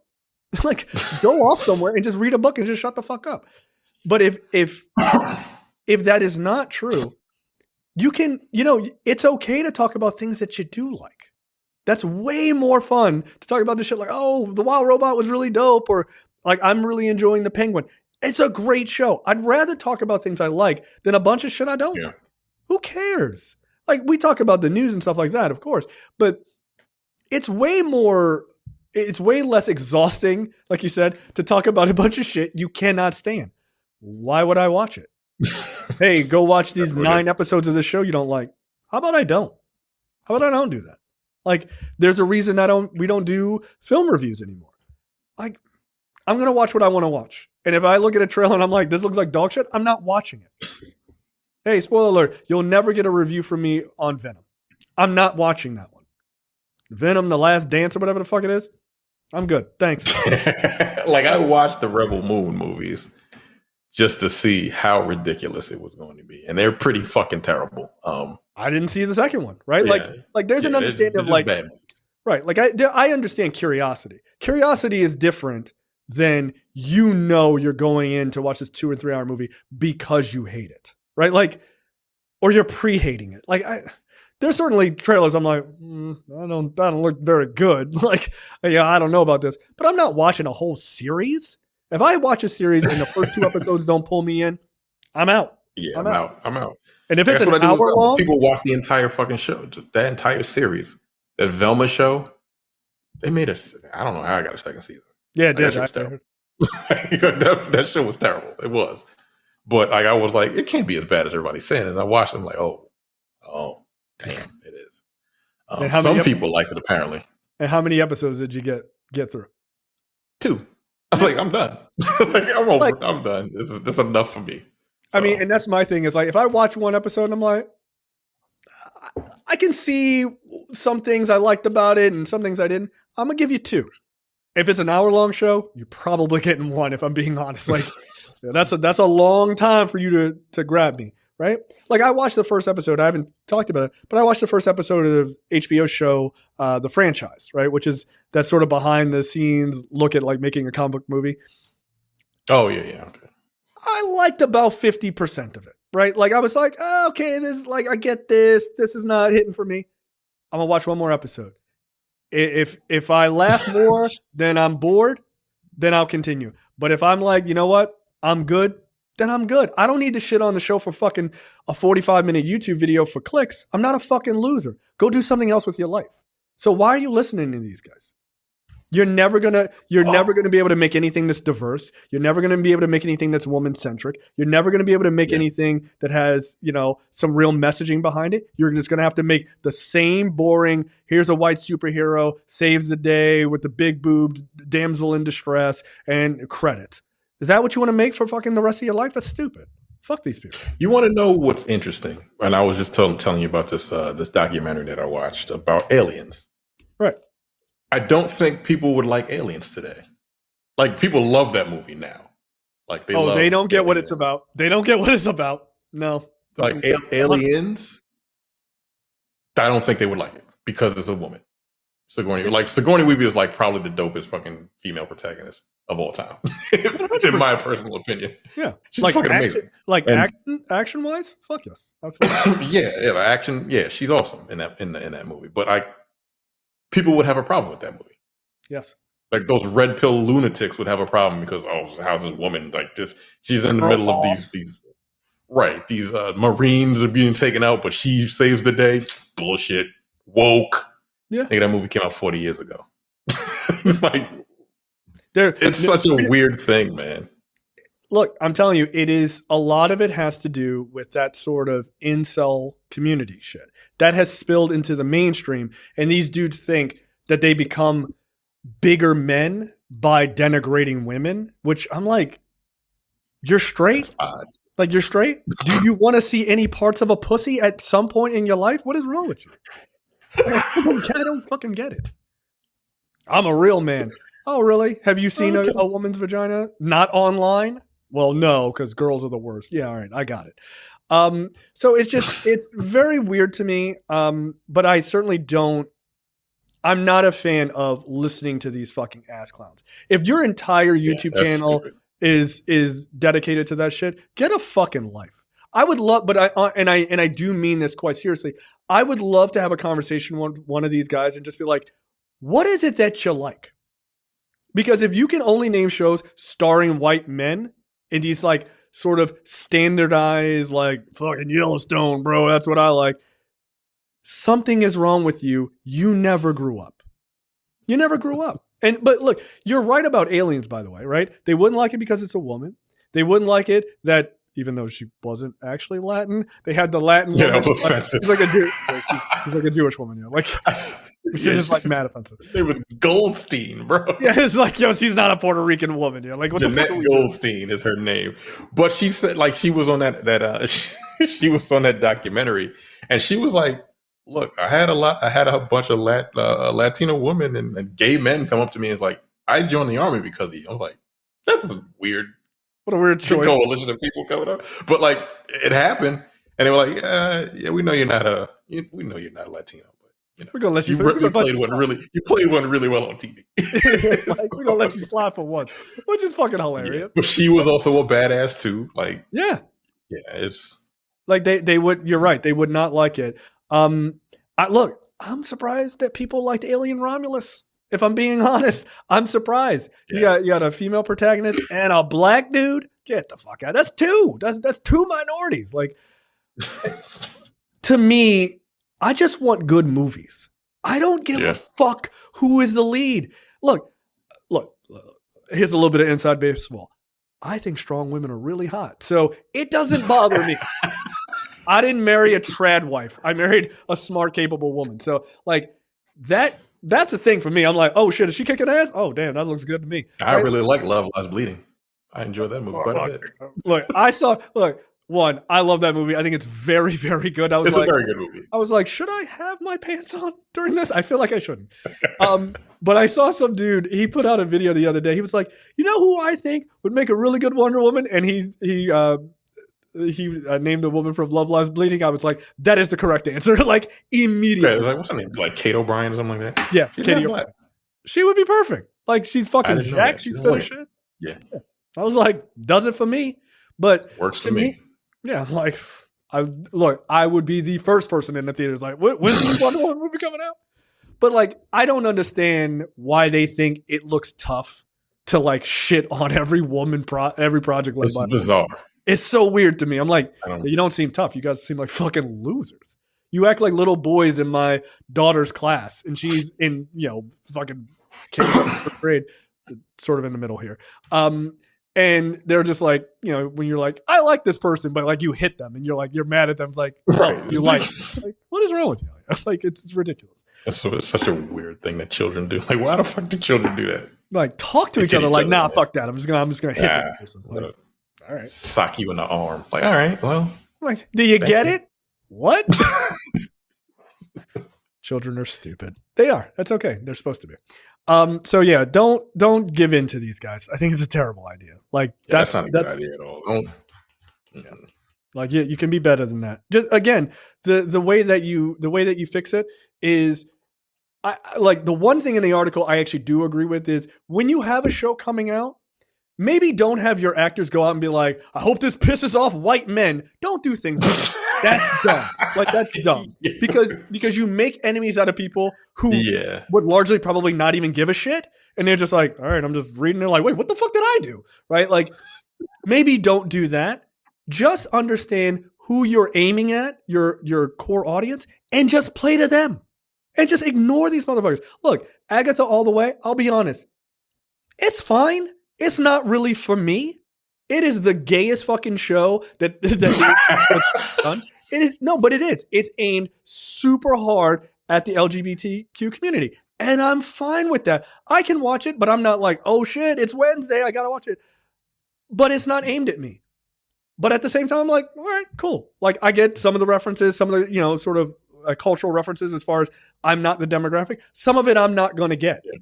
Like, go off somewhere and just read a book and just shut the fuck up. But if that is not true, you can, it's okay to talk about things that you do like. That's way more fun to talk about this shit like, oh, the Wild Robot was really dope, or like, I'm really enjoying The Penguin. It's a great show. I'd rather talk about things I like than a bunch of shit I don't like. Who cares? Like, we talk about the news and stuff like that, of course, but it's way less exhausting, like you said, to talk about a bunch of shit you cannot stand. Why would I watch it? Hey, go watch these 9 episodes of this show you don't like. How about I don't? How about I don't do that? Like, there's a reason we don't do film reviews anymore. Like, I'm going to watch what I want to watch. And if I look at a trailer and I'm like, this looks like dog shit, I'm not watching it. Hey, spoiler alert, you'll never get a review from me on Venom. I'm not watching that one. Venom, The Last Dance, or whatever the fuck it is. I'm good. Thanks. Like, I watched the Rebel Moon movies just to see how ridiculous it was going to be. And they're pretty fucking terrible. I didn't see the second one, right? Yeah. Like there's an understanding of like, right. Like I understand curiosity. Curiosity is different than, you're going in to watch this 2 or 3 hour movie because you hate it, right? Like, or you're pre-hating it. Like there's certainly trailers I'm like, I don't look very good. Like, yeah, I don't know about this, but I'm not watching a whole series. If I watch a series and the first 2 episodes don't pull me in, I'm out. Yeah, I'm out. And if it's an hour long, people watch the entire fucking show, that entire series. That Velma show, they made us. I don't know how I got a second season. Yeah, it did. That show was terrible. It was, but like I was like, it can't be as bad as everybody's saying. And I watched. I'm like, oh, damn, it is. Some people like it apparently. And how many episodes did you get through? 2. I was like, I'm done. I'm done. This is enough for me. So. I mean, and that's my thing is like, if I watch one episode and I'm like, I can see some things I liked about it and some things I didn't. I'm gonna give you 2. If it's an hour-long show, you're probably getting 1. If I'm being honest, like that's a long time for you to grab me. right? Like I watched the first episode. I haven't talked about it, but I watched the first episode of HBO show, The Franchise, right? Which is that sort of behind the scenes look at like making a comic book movie. Oh yeah. Okay. I liked about 50% of it, right? Like I was like, oh, okay, this is like, I get this. This is not hitting for me. I'm gonna watch one more episode. If I laugh more, then I'm bored, then I'll continue. But if I'm like, you know what, I'm good, then I'm good. I don't need to shit on the show for fucking a 45-minute YouTube video for clicks. I'm not a fucking loser. Go do something else with your life. So why are you listening to these guys? You're never gonna be able to make anything that's diverse. You're never gonna be able to make anything that's woman centric. You're never gonna be able to make anything that has, some real messaging behind it. You're just gonna have to make the same boring, here's a white superhero, saves the day with the big boobed damsel in distress and credit. Is that what you want to make for fucking the rest of your life? That's stupid. Fuck these people. You want to know what's interesting? And I was just telling you about this documentary that I watched about aliens. Right. I don't think people would like Aliens today. Like people love that movie now. Like they don't get what it's about. They don't get what it's about. No. Like Aliens, I don't think they would like it because it's a woman. Sigourney Weaver is like probably the dopest fucking female protagonist of all time, in my personal opinion. Yeah, she's fucking amazing. Like action wise, fuck yes, absolutely. yeah, action. Yeah, she's awesome in that movie. But people would have a problem with that movie. Yes, like those red pill lunatics would have a problem because how's this woman like this? She's in the middle of these Marines are being taken out, but she saves the day. Bullshit. Woke. Yeah, I think that movie came out 40 years ago. It's such a weird thing, man. Look, I'm telling you, a lot of it has to do with that sort of incel community shit that has spilled into the mainstream. And these dudes think that they become bigger men by denigrating women, which I'm like, you're straight? Like, you're straight? Do you want to see any parts of a pussy at some point in your life? What is wrong with you? I don't fucking get it. I'm a real man. Oh, really? Have you seen a woman's vagina? Not online? Well, no, because girls are the worst. Yeah, all right, I got it. So it's very weird to me. But I certainly I'm not a fan of listening to these fucking ass clowns. If your entire YouTube channel is dedicated to that shit, get a fucking life. I would love, but I do mean this quite seriously. I would love to have a conversation with one of these guys and just be like, what is it that you like? Because if you can only name shows starring white men in these like sort of standardized like fucking Yellowstone, bro, that's what I like. Something is wrong with you. You never grew up. You never grew up. But look, you're right about Aliens, by the way, right? They wouldn't like it because it's a woman. They wouldn't like it that even though she wasn't actually Latin, they had the Latin woman. She's like a Jewish woman, Like she's just like mad offensive. It was Goldstein, bro. Yeah, it's like, she's not a Puerto Rican woman, Like what Jeanette the fuck Goldstein is her name. But she said like she was on that she was on that documentary and she was like, look, I had a bunch of Latino women and gay men come up to me and was like, I joined the army because of you. I was like, that's weird. What a weird choice. Coalition of people coming up, but like it happened, and they were like, "Yeah, we know you're not a Latino, but we're gonna let you. You played one really well on TV. We're gonna let you slide for once, which is fucking hilarious." Yeah. But she was also a badass too. Like, it's like they would. You're right. They would not like it. I'm surprised that people liked Alien Romulus. If I'm being honest, I'm surprised. Yeah. You got a female protagonist and a black dude. Get the fuck out. That's two. That's two minorities. Like, to me, I just want good movies. I don't give a fuck who is the lead. Look. Here's a little bit of inside baseball. I think strong women are really hot, so it doesn't bother me. I didn't marry a trad wife. I married a smart, capable woman. So, like that. That's a thing for me. I'm like, oh shit, is she kicking ass? Oh damn, that looks good to me. I really like Love Lies Bleeding. I enjoyed that movie quite a bit. Look, I love that movie. I think it's very, very good. It's a very good movie. I was like, should I have my pants on during this? I feel like I shouldn't. But I saw some dude, he put out a video the other day. He was like, you know who I think would make a really good Wonder Woman? And he he named the woman from Love Lies Bleeding, I was like, that is the correct answer. Like immediately. Yeah, like, what's her name? Like Kate O'Brien or something like that. Yeah, She's Katie not black. She would be perfect. Like she's fucking jacked. She's fit as shit. Yeah. I was like, does it for me. But works for me. Yeah, like I would be the first person in the theaters like, when's the Wonder Woman movie coming out? But like, I don't understand why they think it looks tough to like shit on every project. It's bizarre. It's so weird to me. I'm like, you don't seem tough. You guys seem like fucking losers. You act like little boys in my daughter's class, and she's in fucking first grade, sort of in the middle here. And they're just like, when you're like, I like this person, but like you hit them and you're mad at them. It's like, oh, you like what is wrong with you? Like, it's ridiculous. It's such a weird thing that children do. Like, why the fuck do children do that? Like, talk to each other like, nah, fuck that. I'm just gonna hit that person. Like, all right. Sock you in the arm. Like, all right, well. Like, do you get it? What? Children are stupid. They are. That's okay. They're supposed to be. So yeah, don't give in to these guys. I think it's a terrible idea. Like that's not a good idea at all. Like you can be better than that. Just again, the way that you fix it is, I like the one thing in the article I actually do agree with is when you have a show coming out, maybe don't have your actors go out and be like, I hope this pisses off white men. Don't do things like that. That's dumb. Like that's dumb. Because you make enemies out of people who would largely probably not even give a shit. And they're just like, all right, I'm just reading. They're like, wait, what the fuck did I do? Right? Like maybe don't do that. Just understand who you're aiming at, your core audience, and just play to them. And just ignore these motherfuckers. Look, Agatha all the way, I'll be honest. It's fine. It's not really for me. It is the gayest fucking show that done. It is but it is. It's aimed super hard at the LGBTQ community. And I'm fine with that. I can watch it, but I'm not like, oh shit, it's Wednesday, I gotta watch it. But it's not aimed at me. But at the same time, I'm like, all right, cool. Like I get some of the references, some of the, sort of cultural references as far as I'm not the demographic. Some of it I'm not going to get. Yeah.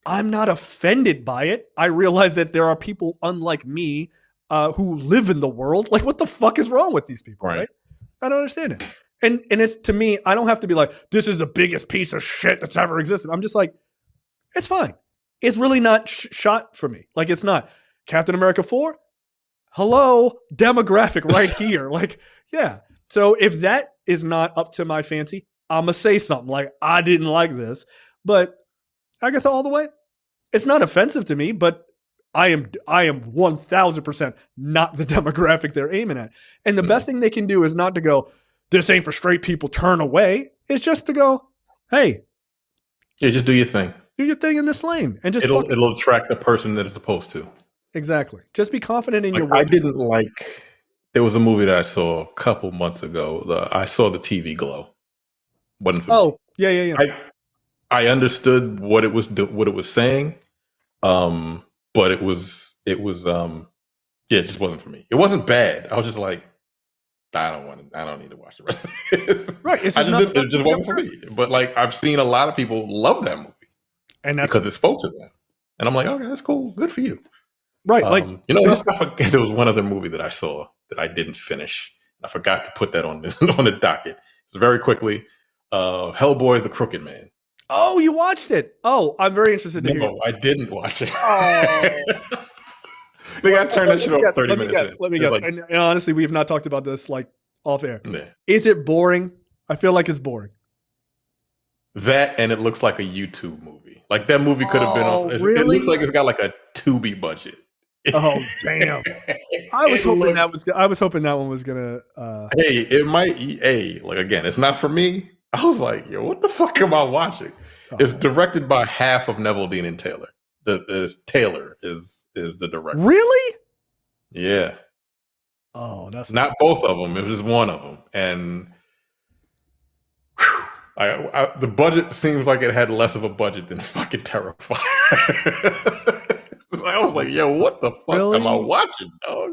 I'm not offended by it. I realize that there are people unlike me who live in the world. Like, what the fuck is wrong with these people, right? I don't understand it. And it's, to me, I don't have to be like, this is the biggest piece of shit that's ever existed. I'm just like, it's fine. It's really not shot for me. Like, it's not. Captain America 4? Hello? Demographic right here. Like, yeah. So if that is not up to my fancy, I'm going to say something like, I didn't like this. But Agatha all the way, it's not offensive to me, but I am 1000% not the demographic they're aiming at. And the best thing they can do is not to go, this ain't for straight people, turn away. It's just to go, hey. Yeah, just do your thing. Do your thing in this lane. And just it'll attract the person that it's supposed to. Exactly. Just be confident in your work. I didn't like, there was a movie that I saw a couple months ago. I saw the TV Glow. Wasn't for me. Yeah. I understood what it was saying, but it just wasn't for me. It wasn't bad. I was just like, I don't need to watch the rest of this. Right. It just wasn't for me. But like, I've seen a lot of people love that movie, and that's because it spoke to them. And I'm like, okay, that's cool. Good for you. Right. I forget there was one other movie that I saw that I didn't finish. I forgot to put that on the docket. So very quickly, Hellboy: The Crooked Man. Oh, you watched it? Oh, I'm very interested to hear. No, I didn't watch it. Oh. They got to turn that shit off 30 minutes. Let me guess. Like, and honestly, we have not talked about this like off air. Yeah. Is it boring? I feel like it's boring. That, and it looks like a YouTube movie. Like that movie could have been on. Really? It looks like it's got like a Tubi budget. Oh damn! I was hoping that one was gonna. Hey, it might. Hey, like again, it's not for me. I was like, yo, what the fuck am I watching? Oh. It's directed by half of Neville Dean and Taylor. Taylor is the director. Really? Yeah. Oh, that's not both of them. It was just one of them, and the budget seems like it had less of a budget than fucking Terrifier. I was like, yo, what the fuck am I watching, dog?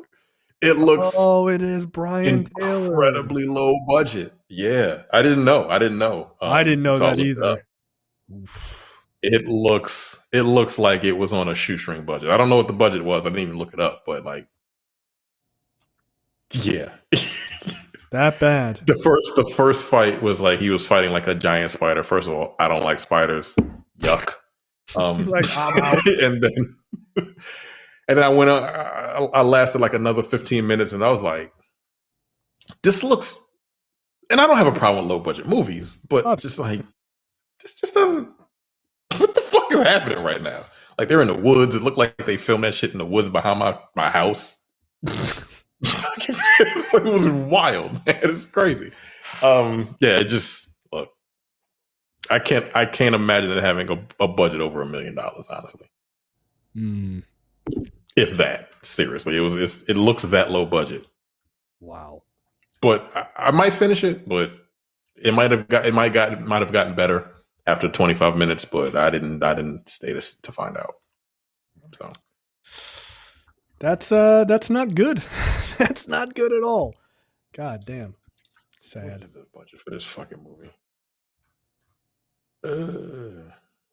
It looks it is Brian Taylor. Incredibly low budget. Yeah. I didn't know. I didn't know that either. It looks like it was on a shoestring budget. I don't know what the budget was. I didn't even look it up, but like Yeah. That bad. The first fight was like he was fighting like a giant spider. First of all, I don't like spiders. Yuck. Like, I'm out. and then I went on. I lasted like another 15 minutes, and I was like, "This looks." And I don't have a problem with low budget movies, but just like this just doesn't. What the fuck is happening right now? Like they're in the woods. It looked like they filmed that shit in the woods behind my house. It was wild, man. It's crazy. It just look. I can't imagine it having a budget over $1 million, honestly. If that, seriously, it looks that low budget. Wow. But I might finish it, but it might have gotten better after 25 minutes, but I didn't stay to find out. So that's not good. That's not good at all. God damn. Sad. What is the budget for this fucking movie?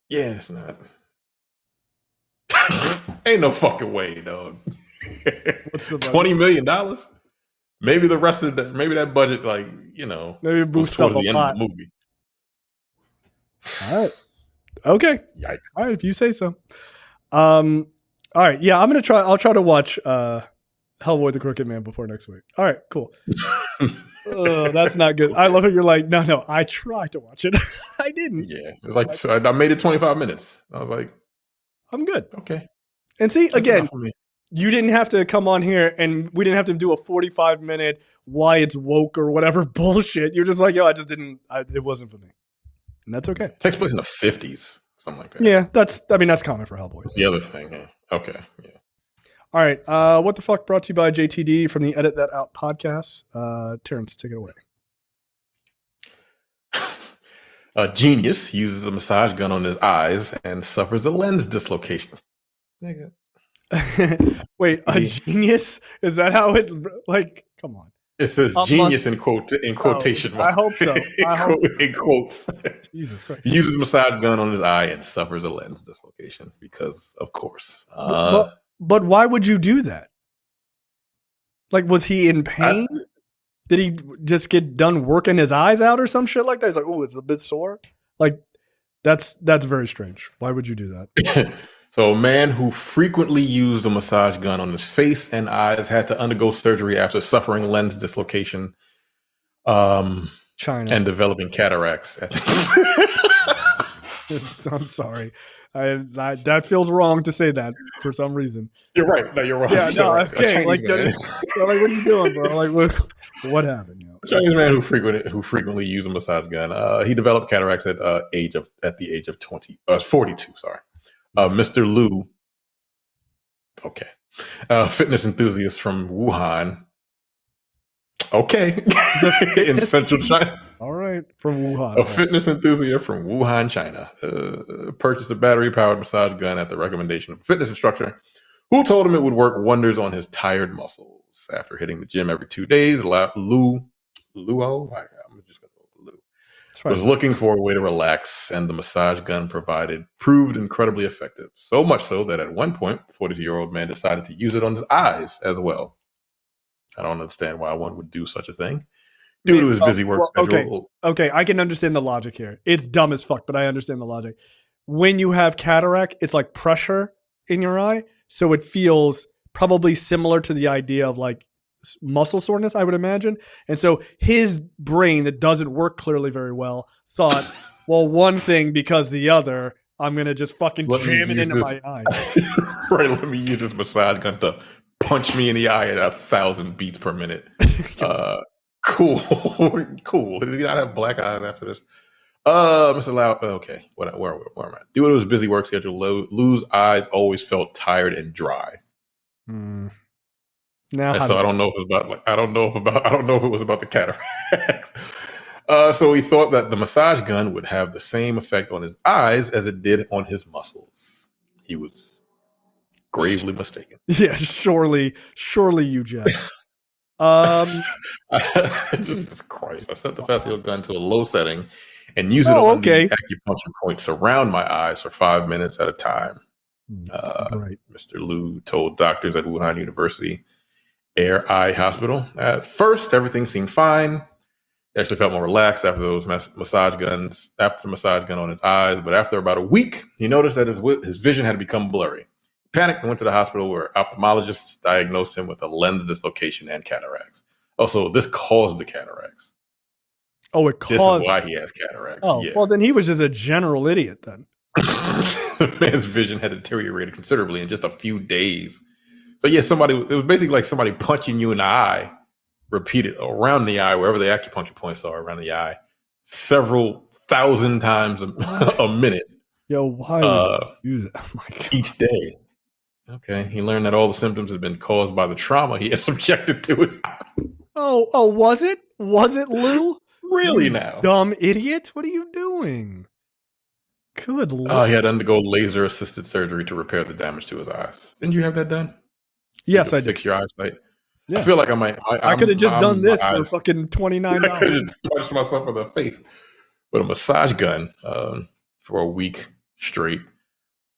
Yeah, it's not. Ain't no fucking way, dog. What's the budget? $20 million? Maybe the rest of that budget, like, maybe boost up towards the a end lot. of the movie. All right. Okay. Yikes. All right, if you say so. All right. Yeah, I'll try to watch Hellboy the Crooked Man before next week. All right, cool. That's not good. I love it. You're like, no, I tried to watch it. I didn't. Yeah. It was like, so I made it 25 minutes. I was like, I'm good. Okay. And see, again, you didn't have to come on here and we didn't have to do a 45-minute why it's woke or whatever bullshit. You're just like, yo, it wasn't for me. And that's okay. It takes place in the 50s, something like that. Yeah, that's common for Hellboy. That's the other thing. Yeah. Okay. Yeah. All right. What the fuck brought to you by JTD from the Edit That Out podcast. Terrence, take it away. A genius uses a massage gun on his eyes and suffers a lens dislocation. Nigga. Wait, a genius? Is that how it, like, come on. It says genius in quotation marks. I hope so. In quotes. Jesus Christ. He uses a massage gun on his eye and suffers a lens dislocation because, of course. But why would you do that? Like, was he in pain? Did he just get done working his eyes out or some shit like that? He's like, oh, it's a bit sore. Like, that's very strange. Why would you do that? So a man who frequently used a massage gun on his face and eyes had to undergo surgery after suffering lens dislocation China. And developing cataracts. I'm sorry. That feels wrong to say that for some reason. You're right. No, you're wrong. Yeah, no, right. okay. Like, what are you doing, bro? Like, what happened? A Chinese man who frequently used a massage gun. He developed cataracts at the age of 42. Sorry. Mr. Liu, okay, fitness enthusiast from Wuhan, okay, in central China. All right, from Wuhan. A fitness enthusiast from Wuhan, China, purchased a battery-powered massage gun at the recommendation of a fitness instructor who told him it would work wonders on his tired muscles. After hitting the gym every 2 days, Luo, I'm just going to go with Liu. Was looking for a way to relax, and the massage gun proved incredibly effective. So much so that at one point, the 42-year-old man decided to use it on his eyes as well. I don't understand why one would do such a thing due to his busy work schedule. Okay, I can understand the logic here. It's dumb as fuck, but I understand the logic. When you have cataract, it's like pressure in your eye, so it feels probably similar to the idea of like muscle soreness, I would imagine. And so his brain, that doesn't work clearly very well, thought, well, one thing because the other, I'm going to just fucking jam it into my eye. Right, let me use this massage gun to punch me in the eye at 1,000 beats per minute. Cool. Did he not have black eyes after this? Mr. Lau, okay, where am I? Due to his busy work schedule, Lou's eyes always felt tired and dry. Now, so I don't know if it was I don't know if it was about the cataracts. So he thought that the massage gun would have the same effect on his eyes as it did on his muscles. He was gravely mistaken. Yeah, surely you jest. Jesus Christ! I set the fascial gun to a low setting and use it on the acupuncture points around my eyes for 5 minutes at a time. Right. Mr. Liu told doctors at Wuhan University Air Eye Hospital. At first, everything seemed fine. He actually felt more relaxed after those massage guns, after the massage gun on his eyes. But after about a week, he noticed that his vision had become blurry. He panicked and went to the hospital where ophthalmologists diagnosed him with a lens dislocation and cataracts. Also, this caused the cataracts. Oh, it caused. This is why he has cataracts. Oh, yeah. Well, then he was just a general idiot then. The man's vision had deteriorated considerably in just a few days. So yeah, it was basically like somebody punching you in the eye, repeated around the eye, wherever the acupuncture points are around the eye, several thousand times a minute. Yo, why would you do that? Oh my God. Each day. Okay. He learned that all the symptoms had been caused by the trauma he had subjected to his eye. Oh, was it? Was it, Lou? Really you now? Dumb idiot. What are you doing? Good Lord. He had to undergo laser-assisted surgery to repair the damage to his eyes. Didn't you have that done? Yes, I did. Fix your eyesight. Yeah. I feel like I might. I could have just done this for fucking $29. I could have punched myself in the face with a massage gun for a week straight.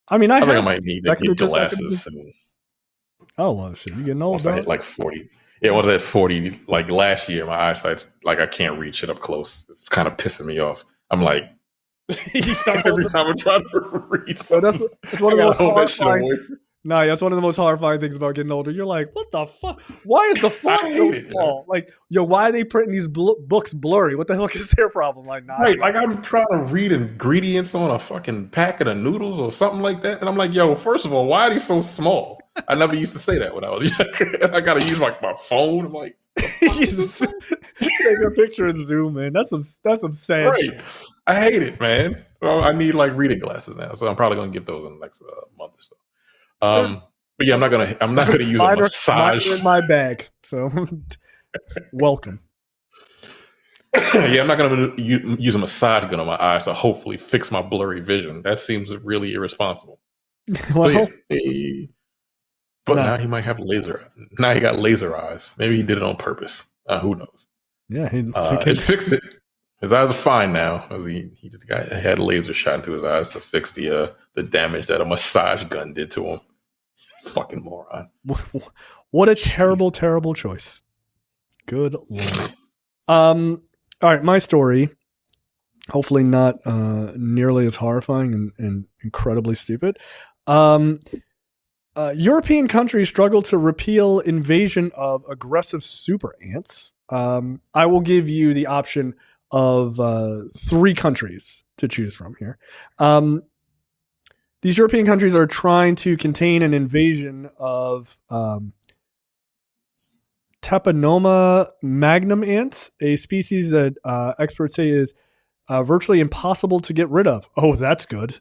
I mean, I think I might need to get glasses. Oh well, shit! You getting old? Once I hit like 40. Yeah, once I hit 40, like last year, my eyesight's like I can't read shit up close. It's kind of pissing me off. I'm like, every time I try to read something, so that's one of the most horrifying. No, that's one of the most horrifying things about getting older. You're like, what the fuck? Why is the font so small? Like, why are they printing these books blurry? What the fuck is their problem? Like, right, like I'm trying to read ingredients on a fucking packet of noodles or something like that, and I'm like, yo, first of all, why are these so small? I never used to say that when I was young. I gotta use like my phone. I'm like, just take a picture and zoom in. That's some sad shit. I hate it, man. Well, I need like reading glasses now, so I'm probably gonna get those in the next month or so. But yeah, I'm not gonna use a massage. Mine are in my bag, so welcome. Yeah, I'm not gonna use a massage gun on my eyes to hopefully fix my blurry vision. That seems really irresponsible. Well, but now he might have laser. Now he got laser eyes. Maybe he did it on purpose. Who knows? Yeah, it fixed it. His eyes are fine now. He had a laser shot into his eyes to fix the damage that a massage gun did to him. Fucking moron. What a terrible, terrible choice. Good Lord. All right, my story. Hopefully not nearly as horrifying and incredibly stupid. European countries struggle to repeal invasion of aggressive super ants. I will give you the option of 3 countries to choose from here. These European countries are trying to contain an invasion of Taponoma magnum ants, a species that experts say is virtually impossible to get rid of. Oh, that's good.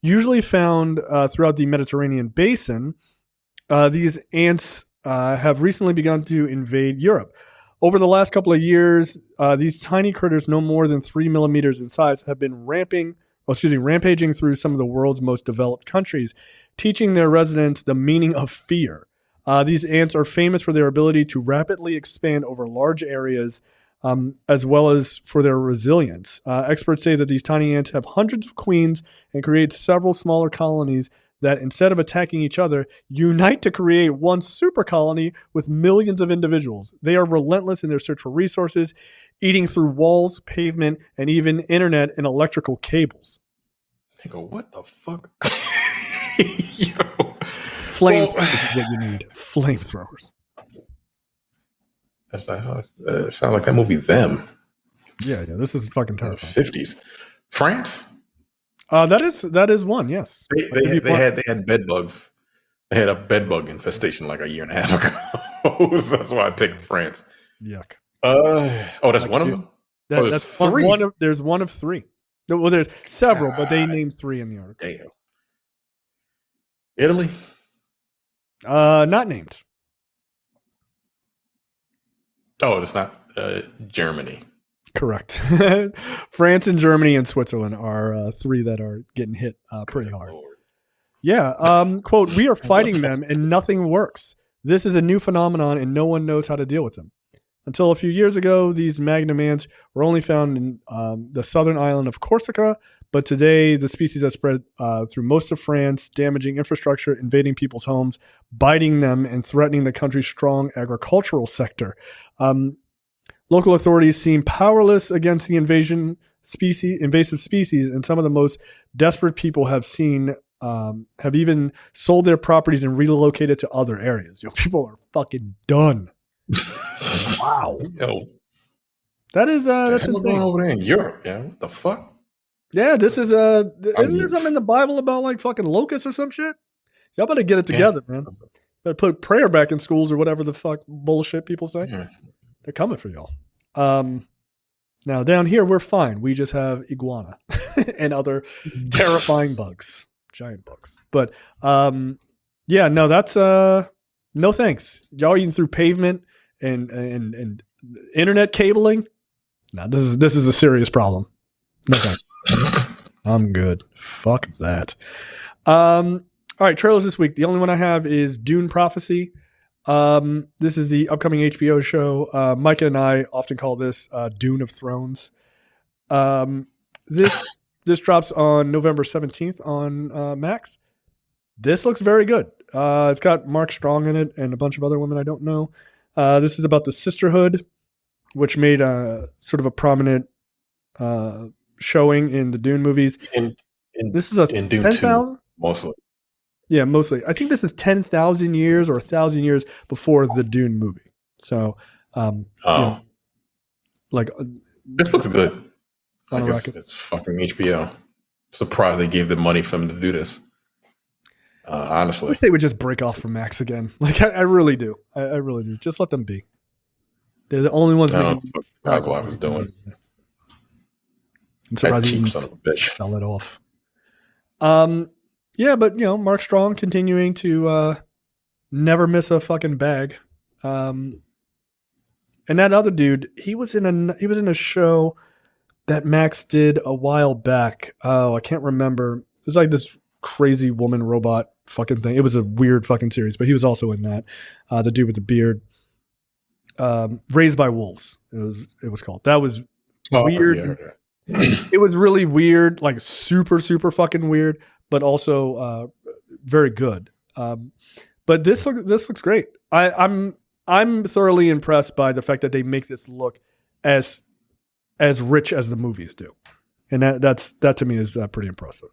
Usually found throughout the Mediterranean basin, these ants have recently begun to invade Europe. Over the last couple of years, these tiny critters, no more than 3 millimeters in size, have been rampaging through some of the world's most developed countries, teaching their residents the meaning of fear. These ants are famous for their ability to rapidly expand over large areas, as well as for their resilience. Experts say that these tiny ants have hundreds of queens and create several smaller colonies that, instead of attacking each other, unite to create one super colony with millions of individuals. They are relentless in their search for resources, eating through walls, pavement, and even internet and electrical cables. I go, what the fuck? Flamethrowers is what you need. Flamethrowers. That's not sound like that movie Them. Yeah, this is fucking terrifying. 50s. France? That is one, yes. They had bed bugs. They had a bed bug infestation like a year and a half ago. That's why I picked France. Yuck. That's one of them? That's 3. There's one of 3. Well, there's several, but they named 3 in the article. Damn. Italy? Not named. Oh, it's not Germany. Correct. France and Germany and Switzerland are 3 that are getting hit pretty hard. Lord. Yeah. Quote, "We are fighting them and nothing works. This is a new phenomenon and no one knows how to deal with them. Until a few years ago, these magnum ants were only found in the southern island of Corsica, but today the species has spread through most of France, damaging infrastructure, invading people's homes, biting them, and threatening the country's strong agricultural sector. Local authorities seem powerless against the invasive species, and some of the most desperate people have even sold their properties and relocated to other areas. People are fucking done. Wow. Yo, that's insane. Going over there in Europe, yeah. What the fuck? Yeah, this is isn't there something in the Bible about like fucking locusts or some shit? Y'all better get it together, man. Better put prayer back in schools or whatever the fuck bullshit people say. Yeah. They're coming for y'all. Now down here we're fine. We just have iguana and other terrifying bugs, giant bugs. But yeah, no, that's no thanks. Y'all eating through pavement and internet cabling. No, this is a serious problem. No thanks. I'm good. Fuck that. All right, trailers this week. The only one I have is Dune Prophecy. This is the upcoming HBO show. Micah and I often call this Dune of Thrones. This drops on November 17th on Max. This looks very good. It's got Mark Strong in it and a bunch of other women I don't know. This is about the Sisterhood, which made sort of a prominent showing in the Dune movies. This is in Dune 10,000 mostly. Yeah, mostly. I think this is 10,000 years or 1,000 years before the Dune movie. So, this looks good. I guess it's fucking HBO. Surprised they gave them money for them to do this. Honestly, I wish they would just break off from Max again. Like I really do. I really do. Just let them be. They're the only ones making. That's what I was doing. I'm surprised you didn't spell it off. Yeah, but Mark Strong continuing to never miss a fucking bag. And that other dude, he was in a show that Max did a while back. Oh, I can't remember. It was like this crazy woman robot fucking thing. It was a weird fucking series, but he was also in that. The dude with the beard. Raised by Wolves. It was called. That was weird. Yeah. It was really weird, like super, super fucking weird, but also very good. But this looks great. I'm thoroughly impressed by the fact that they make this look as rich as the movies do, and that to me is pretty impressive.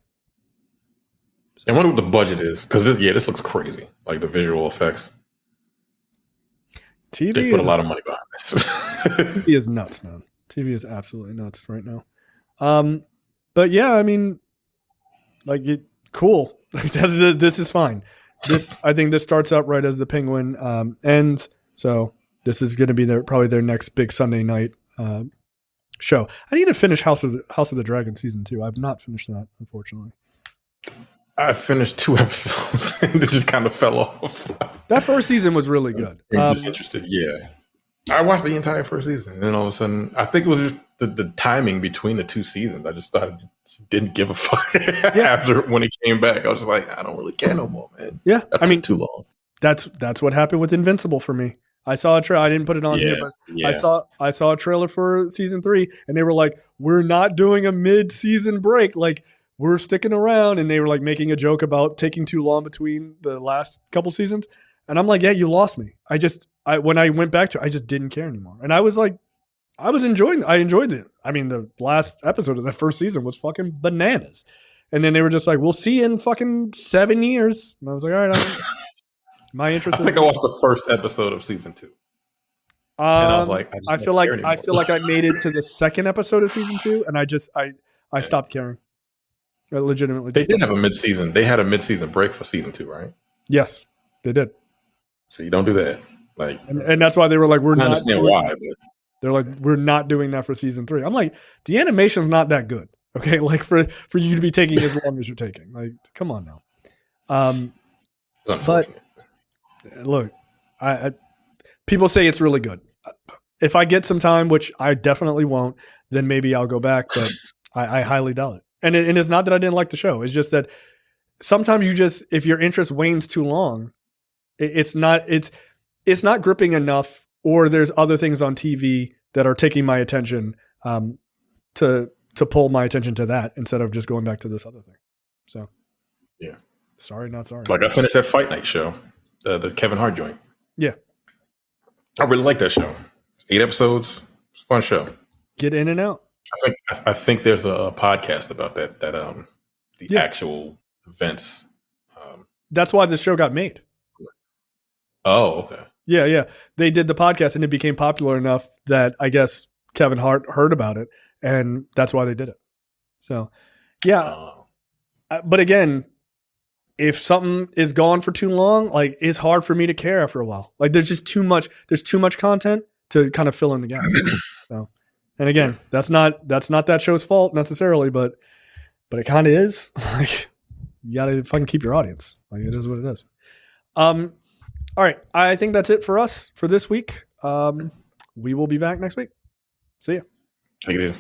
I wonder what the budget is, because this looks crazy, like the visual effects. TV they put a lot of money behind this. TV is nuts, man. TV is absolutely nuts right now. But yeah, I mean, cool. This is fine. I think this starts out right as the Penguin ends. So this is going to be probably their next big Sunday night show. I need to finish House of the Dragon season 2. I've not finished that, unfortunately. I finished 2 episodes and it just kind of fell off. That first season was really good. I'm disinterested. Yeah. I watched the entire first season, and then all of a sudden, I think it was just the timing between the 2 seasons. I just thought didn't give a fuck after when it came back. I was just like, I don't really care no more, man. Yeah, I mean, too long. That's what happened with Invincible for me. I saw a trailer. I didn't put it on here, but I saw a trailer for season 3, and they were like, "We're not doing a mid-season break. Like, we're sticking around." And they were like making a joke about taking too long between the last couple seasons. And I'm like, yeah, you lost me. When I went back to it, I just didn't care anymore. And I was like, I enjoyed it. I mean, the last episode of that first season was fucking bananas. And then they were just like, we'll see you in fucking 7 years. And I was like, all right, my interest. I think I watched the first episode of season 2. And I was like, I feel like I made it to the second episode of season 2, and I stopped caring. I legitimately. They did have a mid-season. They had a mid-season break for season 2, right? Yes, they did. So you don't do that. Like, and that's why they were like, we're I not. Understand why? But. They're like, we're not doing that for season 3. I'm like, the animation's not that good. Okay, like for you to be taking as long as you're taking, like, come on now. But look, I people say it's really good. If I get some time, which I definitely won't, then maybe I'll go back. But I highly doubt it. And it's not that I didn't like the show. It's just that sometimes if your interest wanes too long, it's not gripping enough, or there's other things on TV that are taking my attention to to pull my attention to that instead of just going back to this other thing. So, yeah. Sorry, not sorry. Like I finished that Fight Night show, the Kevin Hart joint. Yeah. I really like that show. 8 episodes. It's a fun show. Get in and out. I think there's a podcast about that the actual events. That's why the show got made. Oh, okay. Yeah. They did the podcast and it became popular enough that I guess Kevin Hart heard about it and that's why they did it. So, yeah. But again, if something is gone for too long, like it's hard for me to care after a while. Like there's just too much content to kind of fill in the gaps. So, and again, that's not that show's fault necessarily, but it kind of is. Like you gotta fucking keep your audience. Like it is what it is. All right. I think that's it for us for this week. We will be back next week. See ya. Take it easy.